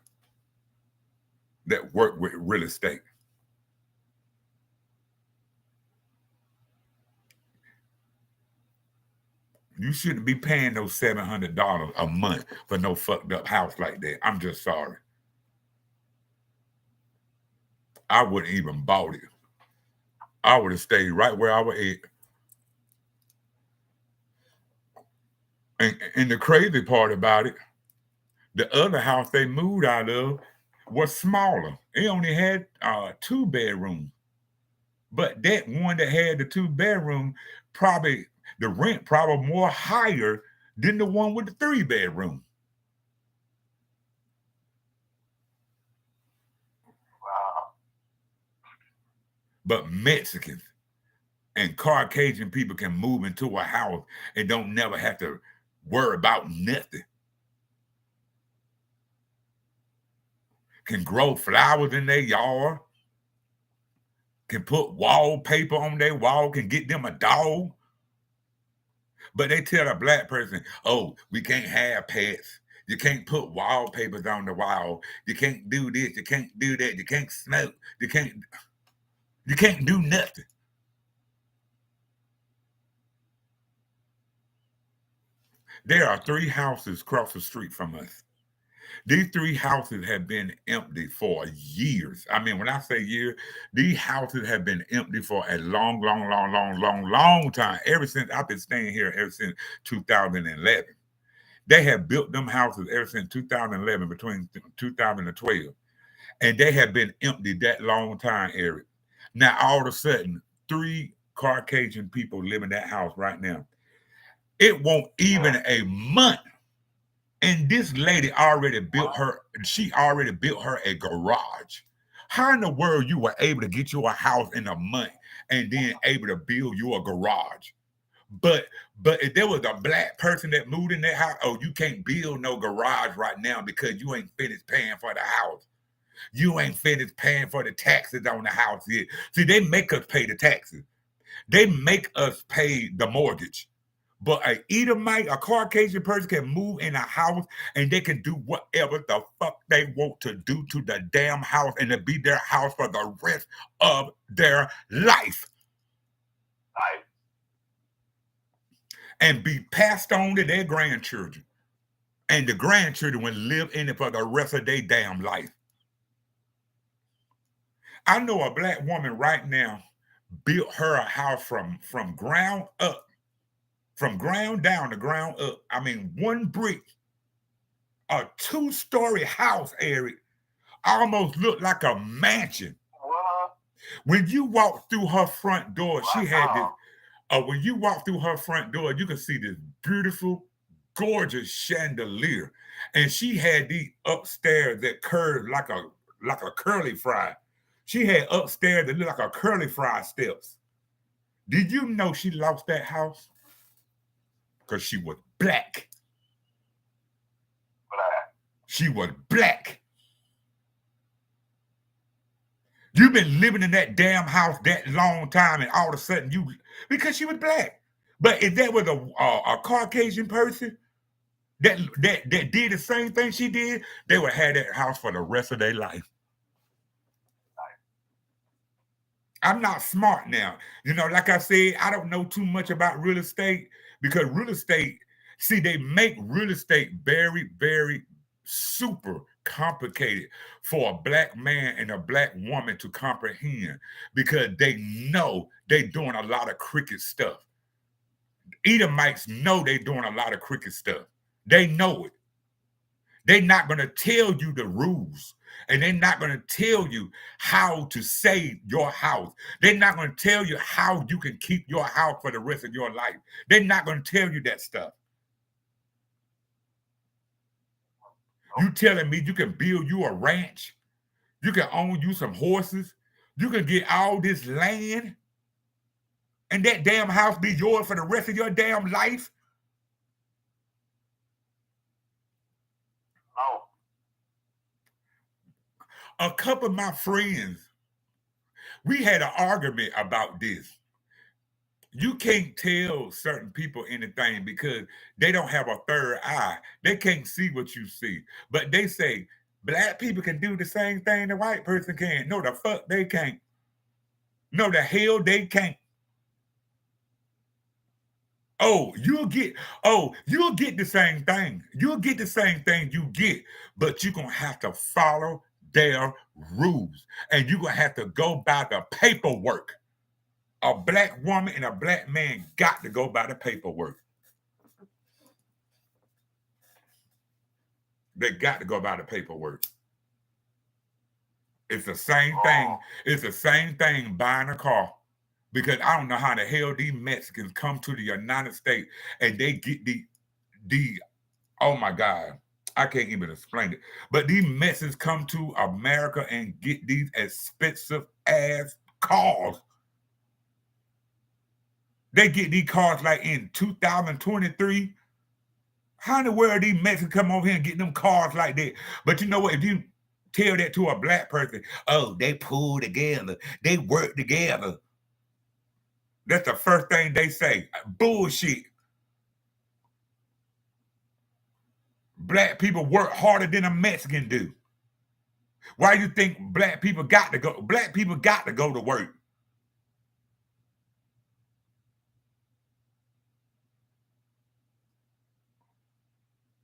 that work with real estate. You shouldn't be paying those $700 a month for no fucked up house like that. I'm just sorry. I wouldn't even bought it. I would have stayed right where I was at. And the crazy part about it, the other house they moved out of was smaller. It only had 2 bedrooms. But that one that had the 2 bedroom, probably the rent probably more higher than the one with the 3 bedroom. Wow. But Mexicans and Caucasian people can move into a house and don't never have to worry about nothing. Can grow flowers in their yard, can put wallpaper on their wall, can get them a dog. But they tell a black person, oh, we can't have pets. You can't put wallpapers on the wall. You can't do this. You can't do that. You can't smoke. You can't do nothing. There are 3 houses across the street from us. These 3 houses have been empty for years. I mean, when I say years, these houses have been empty for a long, long, long, long, long, long time. Ever since I've been staying here, ever since 2011. They have built them houses ever since 2011, between 2012. And they have been empty that long time, Eric. Now, all of a sudden, 3 Caucasian people live in that house right now. It won't even a month. And this lady already built her, she already built her a garage. How in the world you were able to get you a house in a month and then able to build you a garage? But if there was a black person that moved in that house, oh, you can't build no garage right now because you ain't finished paying for the house. You ain't finished paying for the taxes on the house yet. See, they make us pay the taxes. They make us pay the mortgage. But a Edomite, a Caucasian person can move in a house and they can do whatever the fuck they want to do to the damn house and to be their house for the rest of their life. And be passed on to their grandchildren. And the grandchildren will live in it for the rest of their damn life. I know a black woman right now built her a house from ground up, from ground down to ground up. I mean, one brick, a 2-story house, Eric, almost looked like a mansion. What? When you walk through her front door, she had this. When you walk through her front door, you can see this beautiful, gorgeous chandelier, and she had these upstairs that curved like a curly fry. She had upstairs that looked like a curly fry steps. Did you know she lost that house? Because she was black. Black. She was black. You've been living in that damn house that long time, and all of a sudden because she was black. But if that was a Caucasian person that did the same thing she did, they would have that house for the rest of their life. I'm not smart now. Like I said, I don't know too much about real estate because real estate, see, they make real estate very, very super complicated for a black man and a black woman to comprehend because they know they're doing a lot of crooked stuff. Edomites know they're doing a lot of crooked stuff. They know it. They're not going to tell you the rules. And they're not going to tell you how to save your house. They're not going to tell you how you can keep your house for the rest of your life. They're not going to tell you that stuff. You telling me you can build you a ranch? You can own you some horses? You can get all this land? And that damn house be yours for the rest of your damn life? No. A couple of my friends, we had an argument about this. You can't tell certain people anything because they don't have a third eye. They can't see what you see. But they say black people can do the same thing the white person can. No, the fuck they can't. No, the hell they can't. You'll get the same thing. You'll get the same thing you get, but you're gonna have to follow their rules. And you're gonna have to go by the paperwork. A black woman and a black man got to go by the paperwork. They got to go by the paperwork. It's the same thing. It's the same thing buying a car. Because I don't know how the hell these Mexicans come to the United States and they get the oh my God, I can't even explain it. But these Mexicans come to America and get these expensive ass cars. They get these cars like in 2023. How in the world these Mexicans come over here and get them cars like that? But you know what? If you tell that to a black person, oh, they pull together, they work together. That's the first thing they say. Bullshit. Black people work harder than a Mexican do. Why you think black people got to go? Black people got to go to work.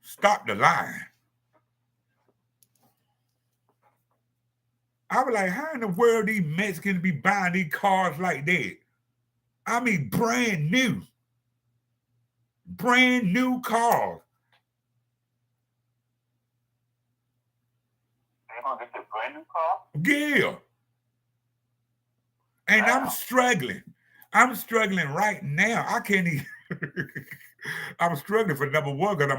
Stop the lying. I was like, how in the world these Mexicans be buying these cars like that? I mean, brand new. Brand new cars. They gonna get a brand new car? Yeah. And wow. I'm struggling. I'm struggling right now. I can't even. I'm struggling for number one because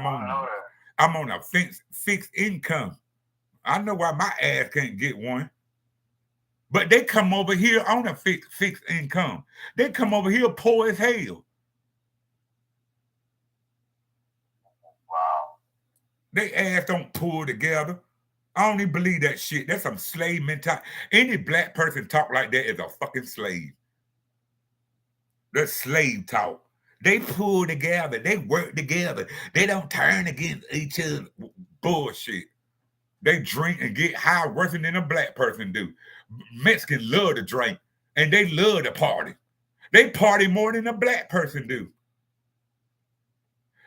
I'm on a fixed income. I know why my ass can't get one. But they come over here on a fixed income. They come over here poor as hell. Wow. They ass don't pull together. I don't even believe that shit. That's some slave mentality. Any black person talk like that is a fucking slave. That's slave talk. They pull together. They work together. They don't turn against each other. Bullshit. They drink and get high worse than a black person do. Mexicans love to drink and they love to party. They party more than a black person do.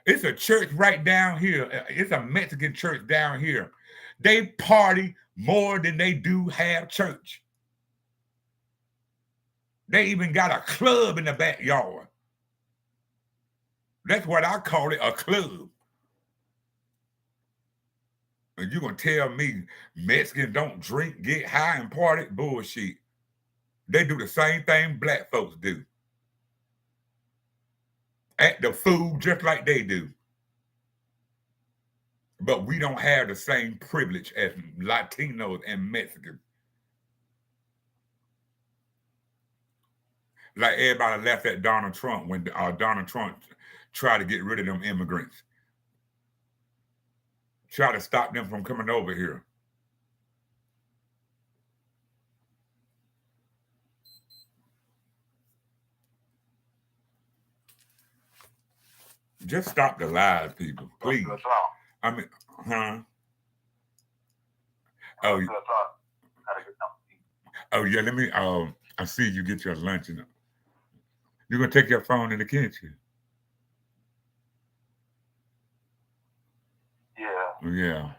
It's a church right down here. It's a Mexican church down here. They party more than they do have church. They even got a club in the backyard. That's what I call it, a club. And you're going to tell me Mexicans don't drink, get high, and party? Bullshit. They do the same thing black folks do. Act the fool just like they do. But we don't have the same privilege as Latinos and Mexicans. Like everybody laughed at Donald Trump when Donald Trump tried to get rid of them immigrants. Try to stop them from coming over here. Just stop the lies, people, What's please. the song? I mean, huh? Oh, What's the song? Gotta get something to eat. oh yeah. Let me. I see you get your lunch, and you're gonna take your phone in the kitchen. Yeah. Yeah,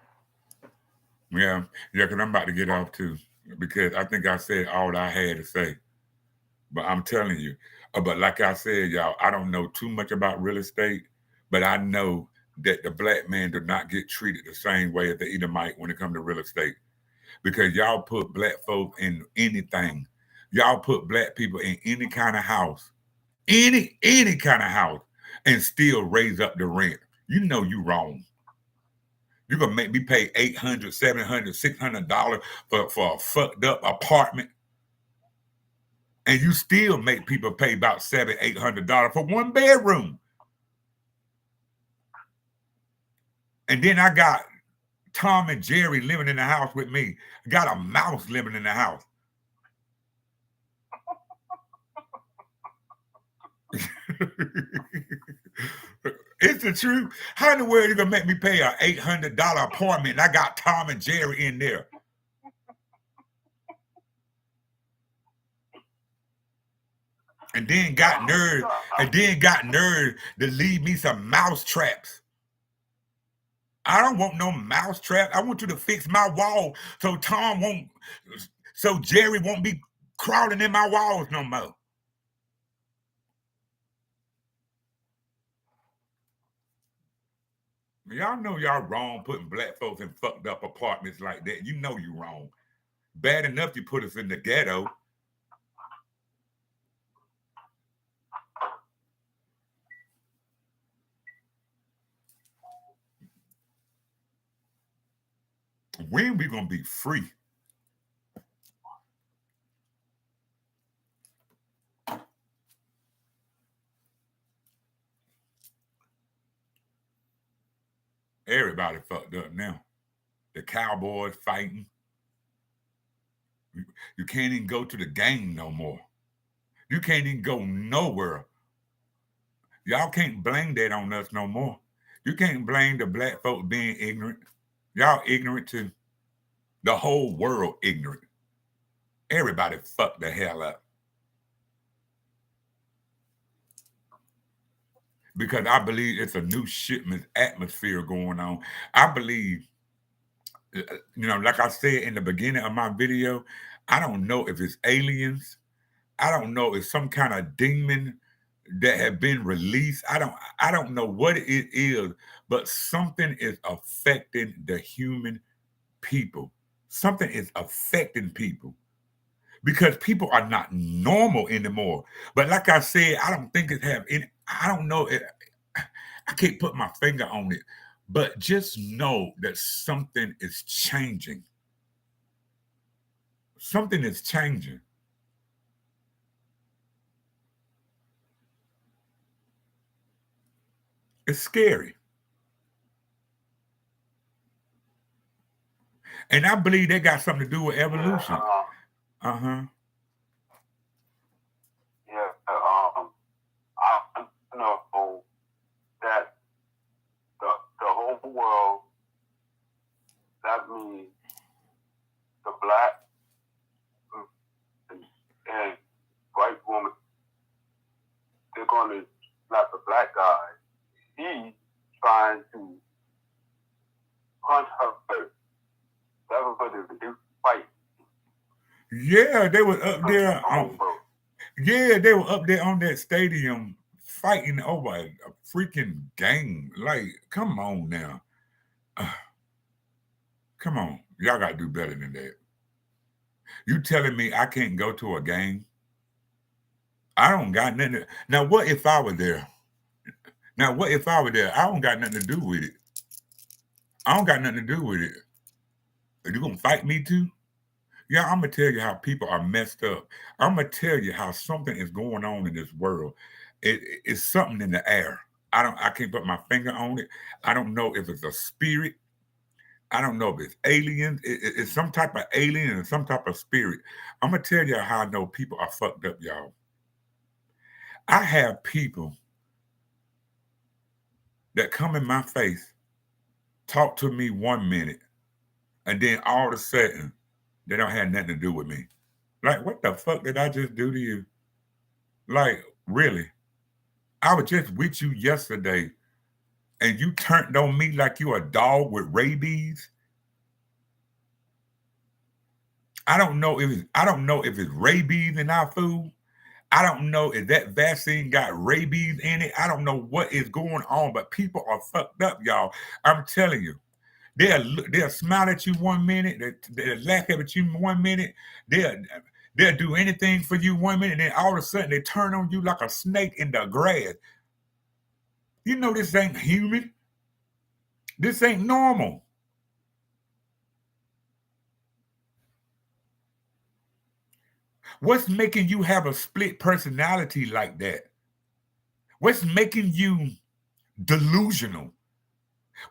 yeah, yeah. Because I'm about to get off too, because I think I said all I had to say. But I'm telling you, but like I said, y'all, I don't know too much about real estate, but I know that the black man do not get treated the same way as the Edomite when it comes to real estate. Because y'all put black folk in anything. Y'all put black people in any kind of house, any kind of house, and still raise up the rent. You know you wrong. You're gonna make me pay 800, 700, $600 for a fucked up apartment, and you still make people pay about $700, $800 for one bedroom. And then I got Tom and Jerry living in the house with me. I got a mouse living in the house. It's the truth. How in the world are you gonna make me pay an $800 apartment and I got Tom and Jerry in there? And then got nerve to leave me some mouse traps. I don't want no mouse trap. I want you to fix my wall so Jerry won't be crawling in my walls no more. Y'all know y'all wrong putting black folks in fucked up apartments like that. You know you wrong. Bad enough you put us in the ghetto. When we gonna be free? Everybody fucked up now. The Cowboys fighting. You can't even go to the game no more. You can't even go nowhere. Y'all can't blame that on us no more. You can't blame the black folk being ignorant. Y'all ignorant too. The whole world ignorant. Everybody fucked the hell up. Because I believe it's a new shipment atmosphere going on. I believe, like I said in the beginning of my video, I don't know if it's aliens. I don't know if some kind of demon that have been released. I don't know what it is, but something is affecting the human people. Something is affecting people because people are not normal anymore. But like I said, I don't think it have any. I don't know. I can't put my finger on it, but just know that something is changing. Something is changing. It's scary. And I believe they got something to do with evolution. Yeah. Uh-huh. Yeah. I know that the whole world, that means the black and white woman, they're going to slap the black guy. He's trying to punch her. That was for the fight. Yeah, they were up there. They were up there on that stadium fighting over a freaking game. Like, come on now. Come on. Y'all got to do better than that. You telling me I can't go to a game? I don't got nothing. Now, what if I were there? Now, what if I were there? I don't got nothing to do with it. I don't got nothing to do with it. Are you going to fight me too? Yeah, I'm going to tell you how people are messed up. I'm going to tell you how something is going on in this world. It's something in the air. I can't put my finger on it. I don't know if it's a spirit. I don't know if it's aliens. It's some type of alien and some type of spirit. I'm going to tell you how I know people are fucked up, y'all. I have people that come in my face, talk to me 1 minute, and then all of a sudden they don't have nothing to do with me. Like, what the fuck did I just do to you? Like, really? I was just with you yesterday and you turned on me like you a dog with rabies. I don't know if it's rabies in our food. I don't know if that vaccine got rabies in it. I don't know what is going on, but people are fucked up, y'all. I'm telling you. They'll smile at you 1 minute, they'll laugh at you 1 minute, they'll they'll do anything for you 1 minute, and then all of a sudden they turn on you like a snake in the grass. You know this ain't human. This ain't normal. What's making you have a split personality like that? What's making you delusional?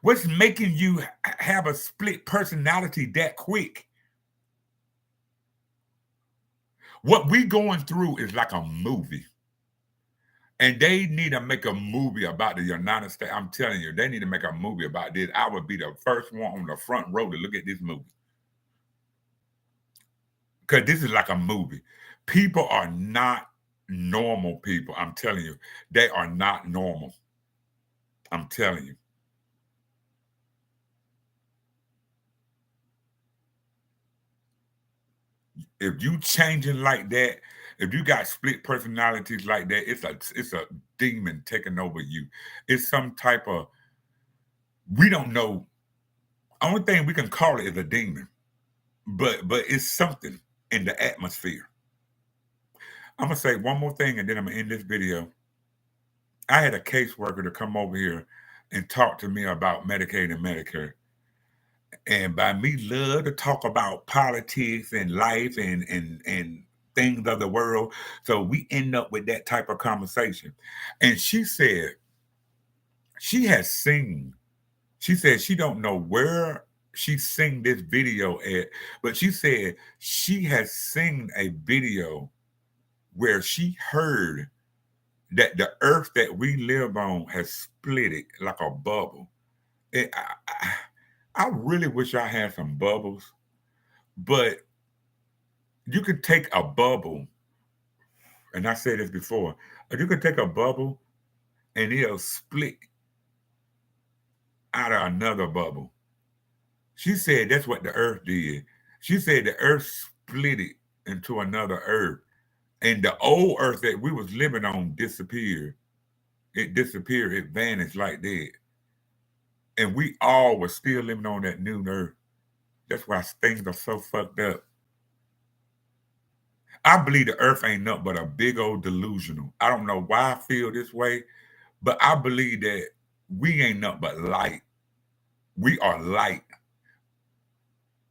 What's making you have a split personality that quick? What we going through is like a movie. And they need to make a movie about the United States. I'm telling you, they need to make a movie about this. I would be the first one on the front row to look at this movie. Because this is like a movie. People are not normal people. I'm telling you, they are not normal. I'm telling you. If you changing like that, if you got split personalities like that, it's a demon taking over you. It's some type of, we don't know. Only thing we can call it is a demon, but it's something in the atmosphere. I'm gonna say one more thing, and then I'm gonna end this video. I had a caseworker to come over here and talk to me about Medicaid and Medicare. And by me love to talk about politics and life and things of the world. So we end up with that type of conversation. And she said she has seen, she said she don't know where she seen this video at, but she said she has seen a video where she heard that the earth that we live on has split it like a bubble. And I really wish I had some bubbles, but you could take a bubble, and I said this before, you could take a bubble and it'll split out of another bubble. She said that's what the earth did. She said the earth split it into another earth. And the old earth that we was living on disappeared. It disappeared, it vanished like that. And we all were still living on that new earth. That's why things are so fucked up. I believe the earth ain't nothing but a big old delusional. I don't know why I feel this way, but I believe that we ain't nothing but light. We are light.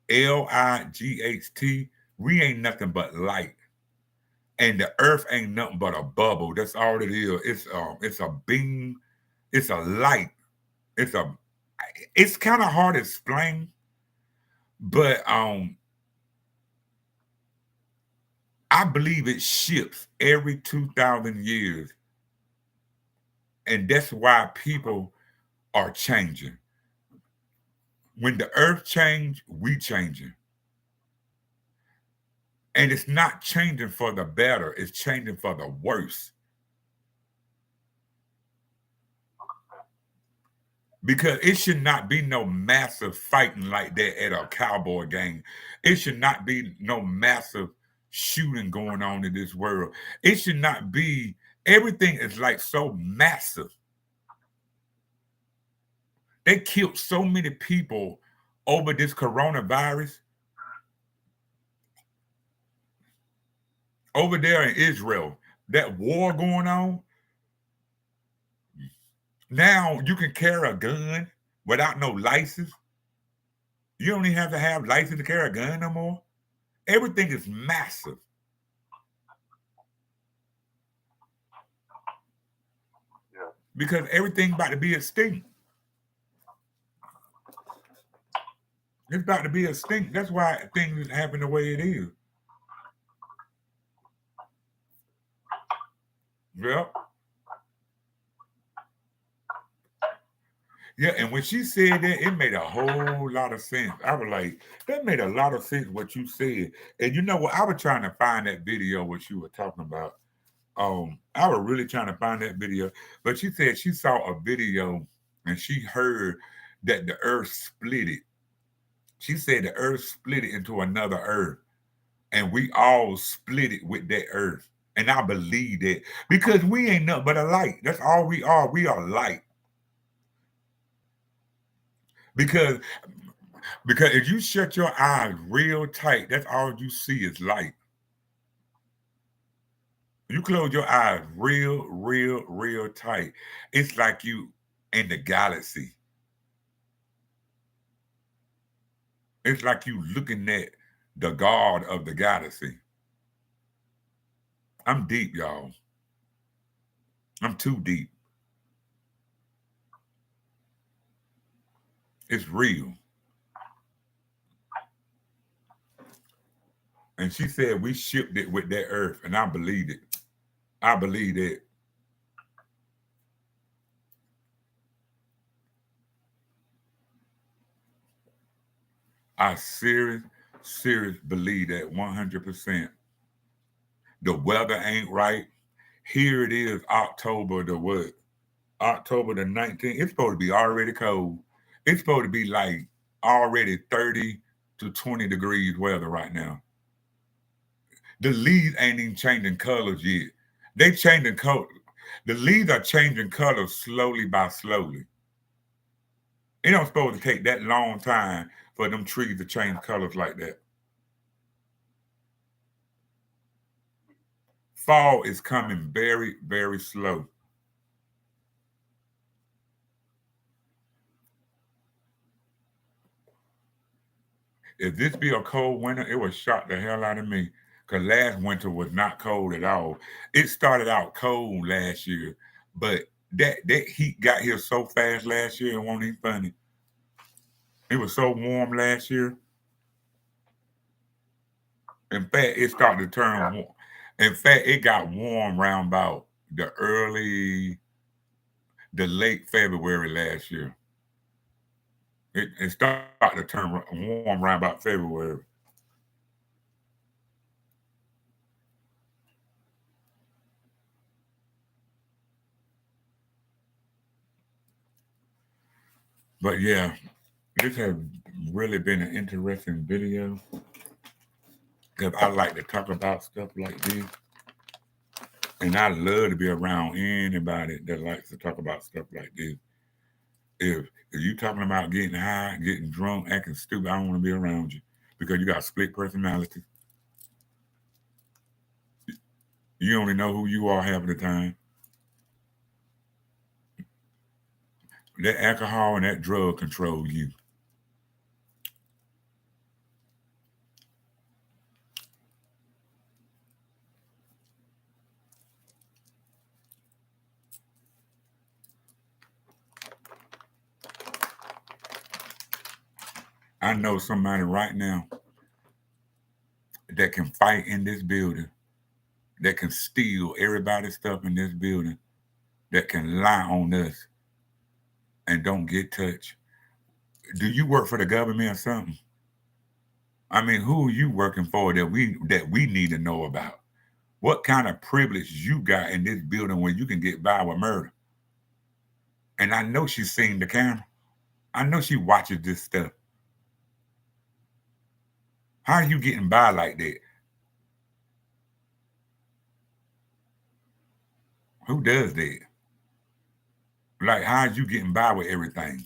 Light. We ain't nothing but light. And the earth ain't nothing but a bubble. That's all it is. It's a beam. It's a light. It's kind of hard to explain, but I believe it shifts every 2,000 years. And that's why people are changing. When the earth change, we changing. And it's not changing for the better, it's changing for the worse. Because it should not be no massive fighting like that at a cowboy game. It should not be no massive shooting going on in this world. It should not be, everything is like so massive. They killed so many people over this coronavirus. Over there in Israel, that war going on. Now you can carry a gun without no license. You don't even have to have license to carry a gun no more. Everything is massive. Yeah. Because everything about to be extinct. It's about to be extinct. That's why things happen the way it is. Well, Yeah, and when she said that, it made a whole lot of sense. I was like, that made a lot of sense what you said. And you know what? I was trying to find that video what you were talking about. I was really trying to find that video, but she said she saw a video and she heard that the earth split it. She said the earth split it into another earth, and we all split it with that earth. And I believe that because we ain't nothing but a light. That's all we are. We are light. Because because if you shut your eyes real tight, that's all you see is light. You close your eyes real tight. It's like you in the galaxy. It's like you looking at the God of the galaxy. I'm deep, y'all. I'm too deep. It's real. And she said we shipped it with that earth, and I believe it. I believe it. I serious believe that 100%. The weather ain't right. Here it is, October the what? October the 19th. It's supposed to be already cold. It's supposed to be like already 30 to 20 degrees weather right now. The leaves ain't even changing colors yet. They changing color. The leaves are changing colors slowly by slowly. It don't supposed to take that long time for them trees to change colors like that. Fall is coming very slow. If this be a cold winter, it would shock the hell out of me. Cause last winter was not cold at all. It started out cold last year, but that heat got here so fast last year, it wasn't even funny. It was so warm last year. In fact, it started to turn warm. In fact, it got warm around about the late February last year. It started to turn warm around about February. But yeah, this has really been an interesting video because I like to talk about stuff like this. And I love to be around anybody that likes to talk about stuff like this. If you talking about getting high, getting drunk, acting stupid, I don't want to be around you because you got split personality. You only know who you are half of the time. That alcohol and that drug control you. I know somebody right now that can fight in this building, that can steal everybody's stuff in this building, that can lie on us and don't get touched. Do you work for the government or something? I mean, who are you working for that we need to know about? What kind of privilege you got in this building where you can get by with murder? And I know she's seen the camera. I know she watches this stuff. How are you getting by like that? Who does that? Like, how are you getting by with everything?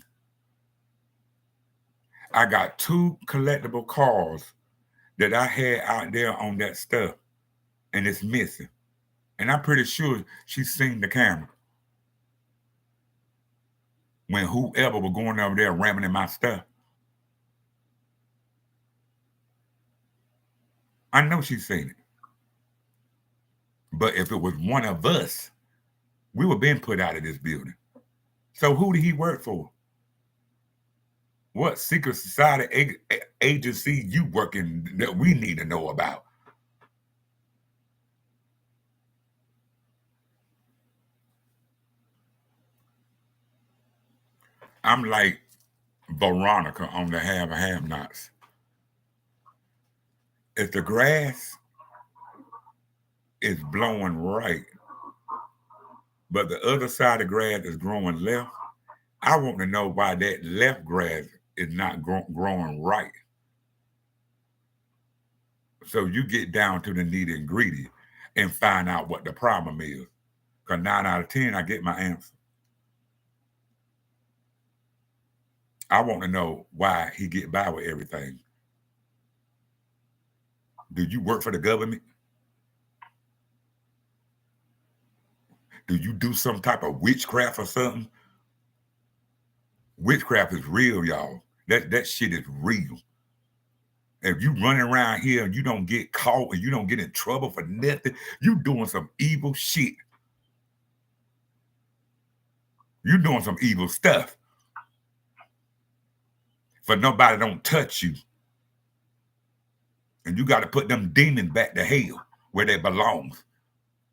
I got two collectible cars that I had out there on that stuff, and it's missing. And I'm pretty sure she's seen the camera when whoever was going over there ramming in my stuff. I know she's seen it. But if it was one of us, we were being put out of this building. So who did he work for? What secret society agency you working that we need to know about? I'm like Veronica on the have-nots. If the grass is blowing right, but the other side of the grass is growing left, I want to know why that left grass is not growing right. So you get down to the nitty gritty and find out what the problem is. Because 9 out of 10, I get my answer. I want to know why he get by with everything. Do you work for the government? Do you do some type of witchcraft or something? Witchcraft is real, y'all. That shit is real. If you running around here and you don't get caught and you don't get in trouble for nothing, you doing some evil shit. You doing some evil stuff. For nobody don't touch you. And you got to put them demons back to hell where they belongs.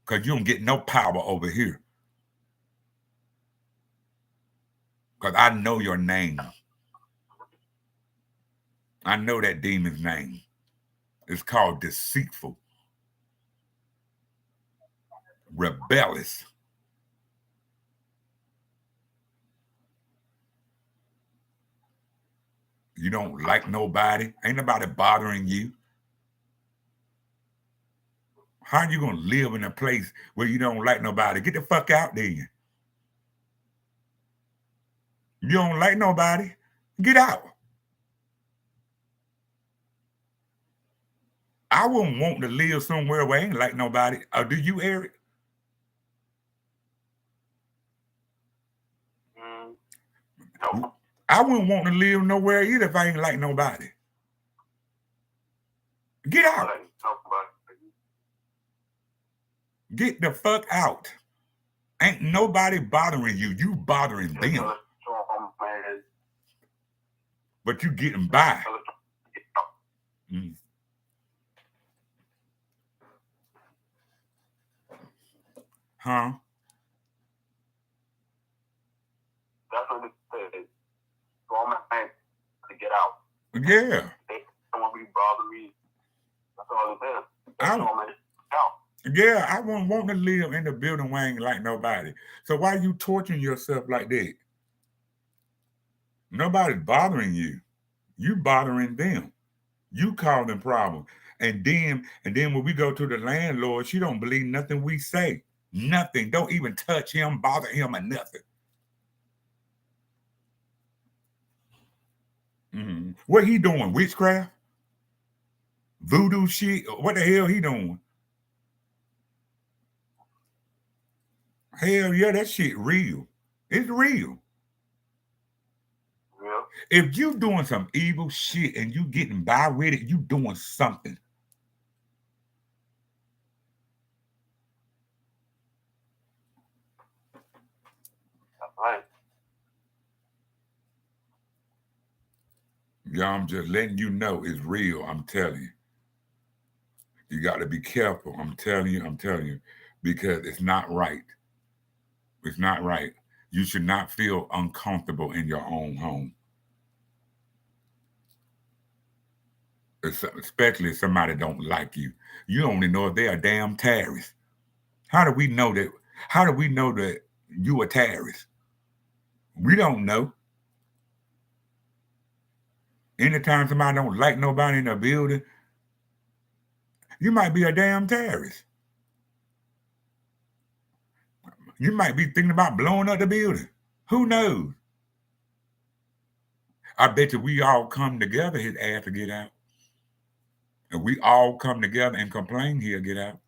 Because you don't get no power over here. Because I know your name. I know that demon's name. It's called deceitful, rebellious. You don't like nobody. Ain't nobody bothering you. How you gonna live in a place where you don't like nobody? Get the fuck out there. You don't like nobody? Get out. I wouldn't want to live somewhere where I ain't like nobody. Do you, Eric? No. I wouldn't want to live nowhere either if I ain't like nobody. Get out. Get the fuck out. Ain't nobody bothering you. You bothering them. But you getting by. Mm. Huh? That's what it says. So I'm saying to get out. Yeah. They don't want me to bother me. That's all it says. That's all I'm out. Yeah, I wouldn't want to live in the building where I ain't like nobody. So why you torturing yourself like that? Nobody's bothering you. You bothering them. You causing problems. And then when we go to the landlord, she don't believe nothing we say. Nothing. Don't even touch him, bother him, or nothing. Mm-hmm. What he doing? Witchcraft? Voodoo shit? What the hell he doing? Hell yeah, that shit real. It's real. Yeah. If you doing some evil shit and you getting by with it, you doing something. That's right. Yeah, I'm just letting you know it's real. I'm telling you. You got to be careful. I'm telling you, because it's not right. It's not right. You should not feel uncomfortable in your own home. Especially if somebody don't like you. You only know if they're a damn terrorist. How do we know that? How do we know that you a terrorist? We don't know. Anytime somebody don't like nobody in the building, you might be a damn terrorist. You might be thinking about blowing up the building. Who knows? I bet you we all come together, his ass to get out. And we all come together and complain, he'll get out.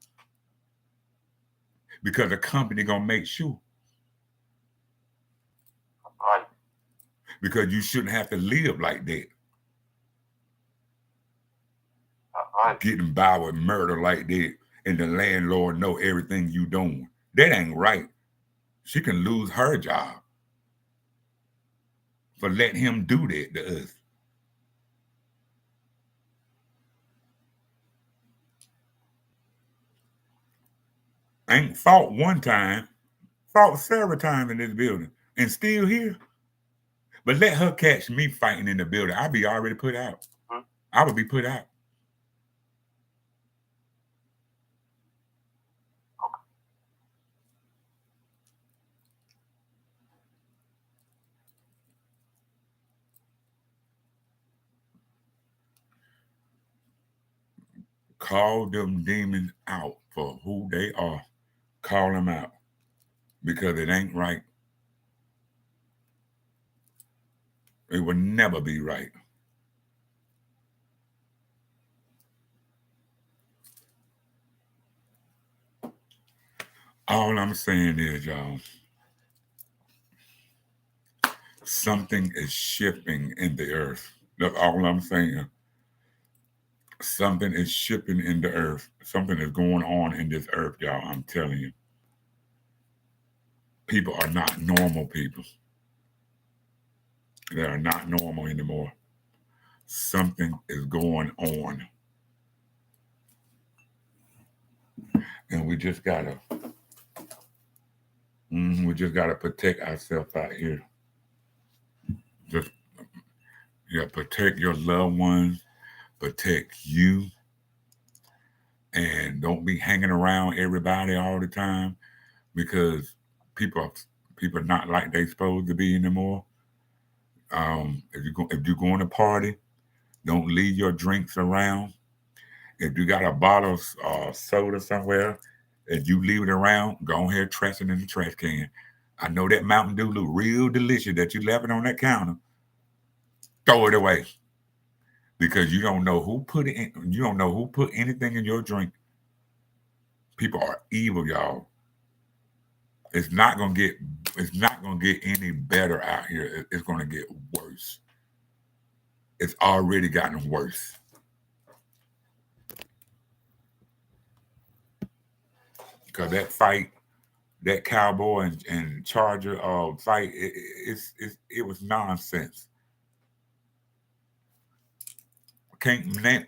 Because the company gonna make sure. Right. Because you shouldn't have to live like that. Right. Getting by with murder like that, and the landlord know everything you doing. That ain't right. She can lose her job for letting him do that to us. Ain't fought one time, fought several times in this building, and still here. But let her catch me fighting in the building. I'd be already put out. I would be put out. Call them demons out for who they are. Call them out because it ain't right. It will never be right. All I'm saying is, y'all, something is shifting in the earth. That's all I'm saying. Something is shifting in the earth. Something is going on in this earth, y'all. I'm telling you. People are not normal people. They are not normal anymore. Something is going on. And we just gotta protect ourselves out here. Just protect your loved ones, protect you, and don't be hanging around everybody all the time because people people are not like they supposed to be anymore. If you going to party, don't leave your drinks around. If you got a bottle of soda somewhere, if you leave it around, go ahead trash it in the trash can. I know that Mountain Dew look real delicious that you left it on that counter. Throw it away because you don't know who put it in. You don't know who put anything in your drink. People are evil, y'all. It's not gonna get. It's not gonna get any better out here. It's gonna get worse. It's already gotten worse. Because that fight, that cowboy and Charger fight, it was nonsense. Can't name,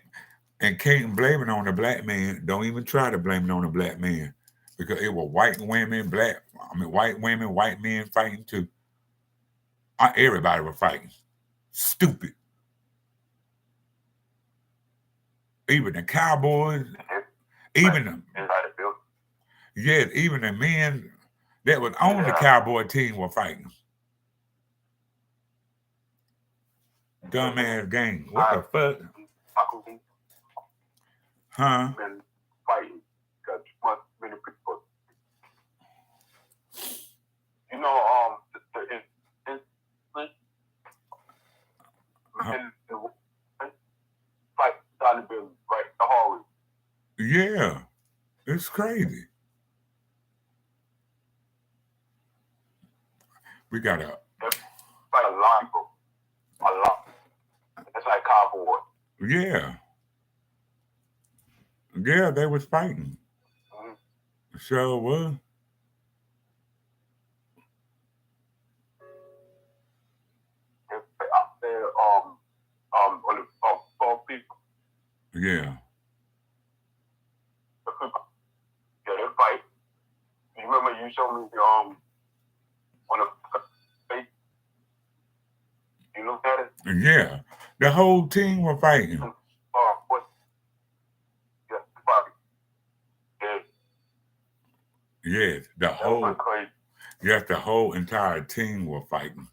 and can't blame it on the black man. Don't even try to blame it on the black man because it was white women, white women, white men fighting too. Everybody was fighting. Stupid. Even the cowboys, even the yes, even the men that was on the cowboy team were fighting. Dumbass game. What the fuck? Huh? Fighting because much many people. You know, fight trying to build right the hallway. Yeah, it's crazy. We gotta fight a lot of people. A lot. It's like cowboy. Yeah. Yeah, they was fighting. Sure was. Out there, on the people. Yeah. Yeah, they fight. You remember you showed me on the face. You looked at it. Yeah, the whole team were fighting. What? Yes, the whole entire team were fighting.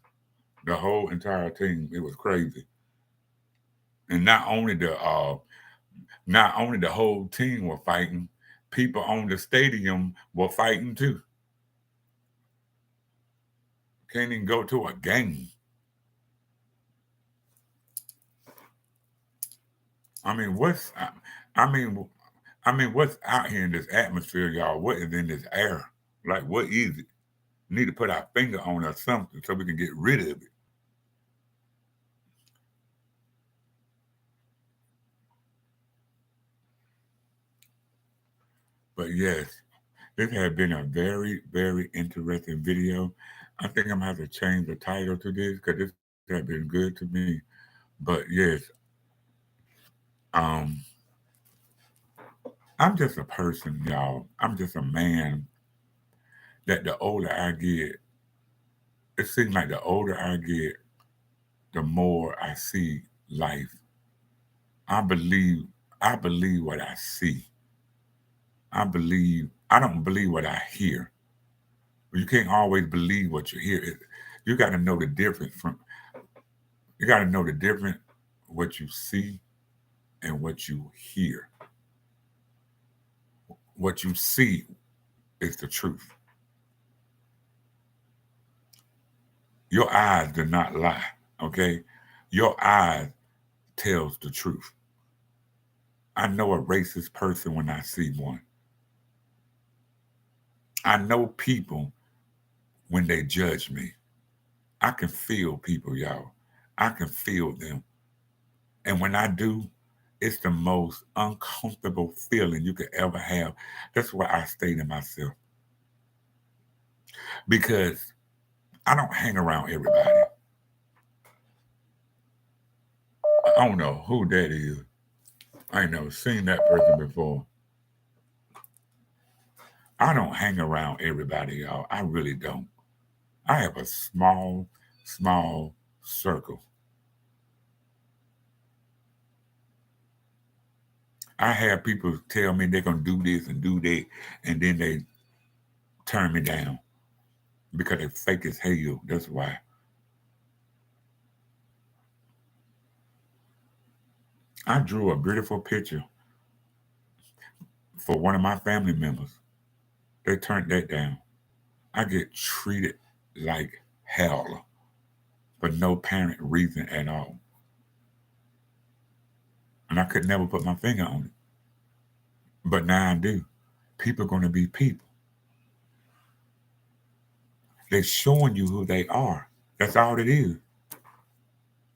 The whole entire team. It was crazy. And not only the whole team were fighting, people on the stadium were fighting too. Can't even go to a game. I mean, I mean, what's out here in this atmosphere, y'all? What is in this air? Like, what is it? We need to put our finger on or something so we can get rid of it. But yes, this has been a very, very interesting video. I think I'm gonna have to change the title to this because this has been good to me. But yes, um, I'm just a person, y'all. I'm just a man that the older I get, it seems like the older I get, the more I see life. I believe I believe what I see. I don't believe what I hear. You can't always believe what you hear. You got to know the difference from you got to know the difference what you see and what you hear. What you see is the truth. Your eyes do not lie, okay? Your eyes tells the truth. I know a racist person when I see one. I know people when they judge me. I can feel people, y'all. I can feel them. And when I do, it's the most uncomfortable feeling you could ever have. That's why I stay to myself because I don't hang around everybody. I don't know who that is. I ain't never seen that person before. I don't hang around everybody, y'all. I really don't. I have a small circle. I have people tell me they're gonna do this and do that, and then they turn me down because they fake as hell. That's why. I drew a beautiful picture for one of my family members. They turned that down. I get treated like hell for no apparent reason at all. And I could never put my finger on it. But now I do. People are going to be people. They're showing you who they are. That's all it is.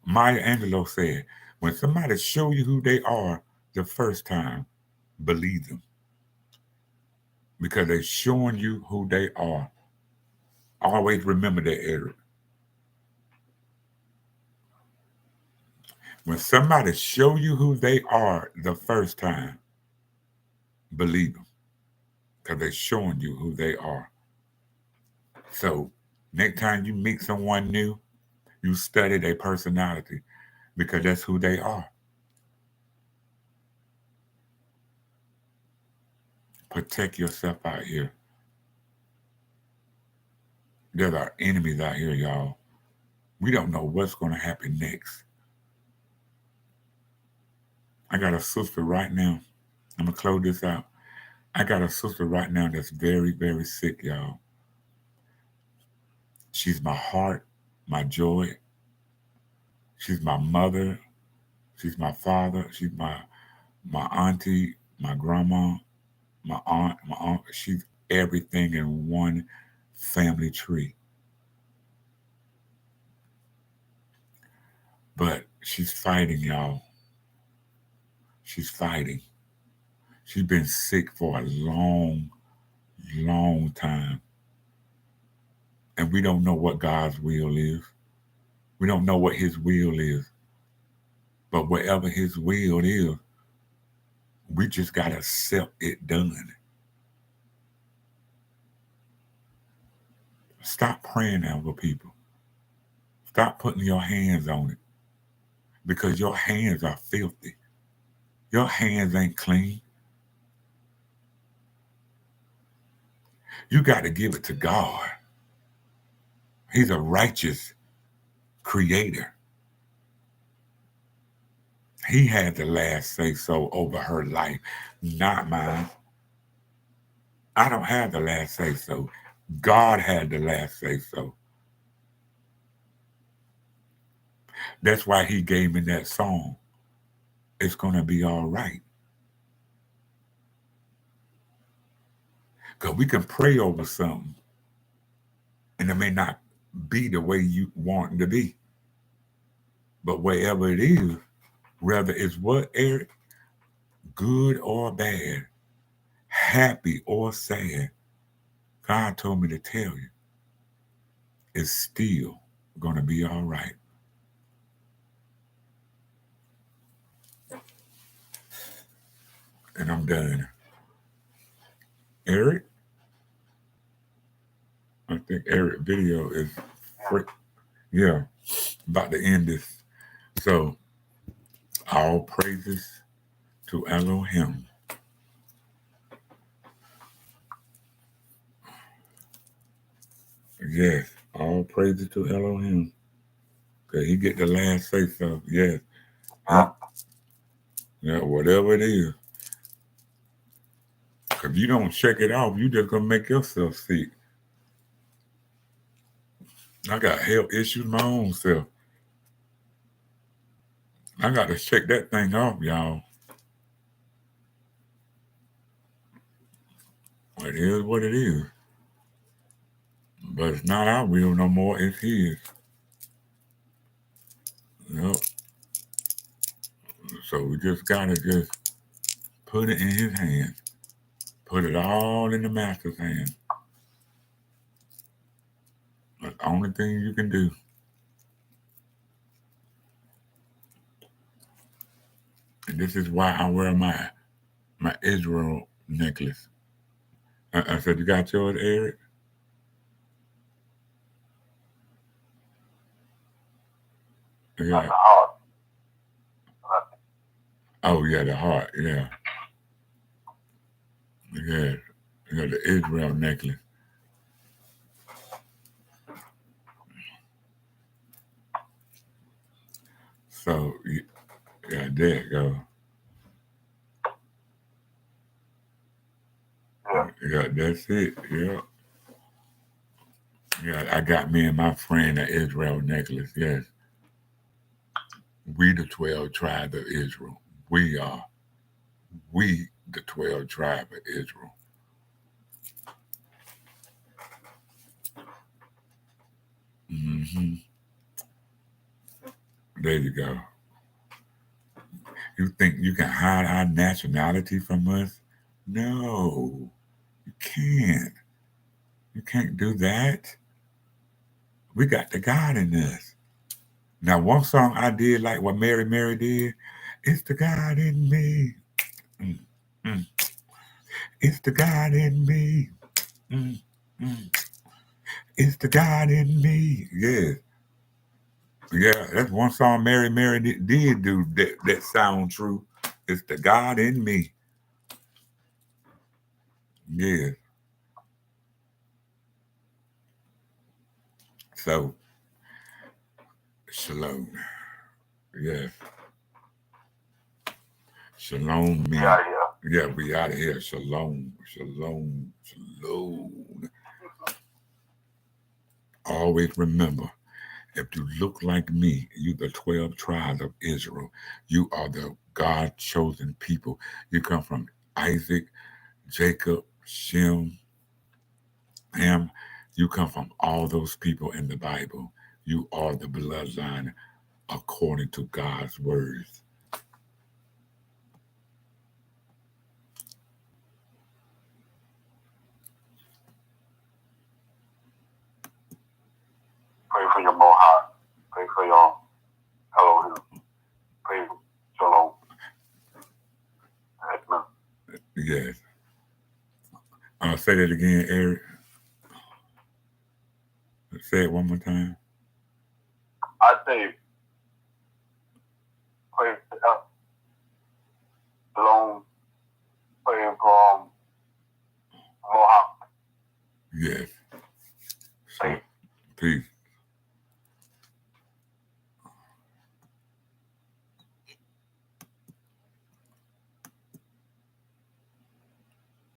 Maya Angelou said, when somebody show you who they are the first time, believe them. Because they're showing you who they are. Always remember that, Eric. When somebody show you who they are the first time, believe them. Because they're showing you who they are. So next time you meet someone new, you study their personality because that's who they are. Protect yourself out here. There are enemies out here, y'all. We don't know what's going to happen next. I got a sister right now. I'm going to close this out. I got a sister right now that's very, very sick, y'all. She's my heart, my joy. She's my mother. She's my father. She's my auntie, my grandma, my aunt, my uncle. She's everything in one family tree. But she's fighting, y'all. She's fighting. She's been sick for a long time. And we don't know what God's will is. We don't know what his will is. But whatever his will is, we just got to accept it done. Stop praying over people. Stop putting your hands on it because your hands are filthy. Your hands ain't clean. You got to give it to God. He's a righteous creator. He had the last say so over her life, not mine. I don't have the last say so. God had the last say so. That's why he gave me that song. It's going to be all right. Because we can pray over something and it may not be the way you want it to be. But wherever it is, whether it's what, Eric, good or bad, happy or sad, God told me to tell you, it's still going to be all right. And I'm done. Eric, I think Eric video is free. Yeah, about to end this. So, all praises to Elohim. Yes, all praises to Elohim. Because he get the last say so. Yes. He, yeah, whatever it is. If you don't check it off, you just gonna make yourself sick. I got health issues my own self. I got to check that thing off, y'all. It is what it is. But it's not our will no more, it's his. Yep. So we just gotta just put it in his hands. Put it all in the master's hands. That's the only thing you can do. And this is why I wear my Israel necklace. I said, you got yours, Eric? Yeah. Oh yeah, the heart. Yeah. Yeah. You got the Israel necklace. So yeah, there you go. Yeah, that's it. Yeah. Yeah, I got me and my friend an Israel necklace. Yes. We the 12 tribes of Israel. We are. We the 12 tribe of Israel. Hmm. There you go. You think you can hide our nationality from us? No, you can't. You can't do that. We got the God in us. Now, one song I did like what Mary did, it's the God in me. Mm, mm. It's the God in me. Mm, mm. It's the God in me. Yeah. Yeah, that's one song Mary did do that sound true. It's the God in me. Yeah. So, shalom. Yes. Shalom means. Yeah, we out of here. Shalom. Shalom. Shalom. Always remember, if you look like me, you the 12 tribes of Israel. You are the God chosen people. You come from Isaac, Jacob, Shem, Ham. You come from all those people in the Bible. You are the bloodline according to God's words. Pray for your Mohawk. Pray for your Elohim. Pray for Shalom. Yes. Say that again, Eric. Say it one more time. I say, pray for Shalom. Pray for Mohawk. Yes. So, peace.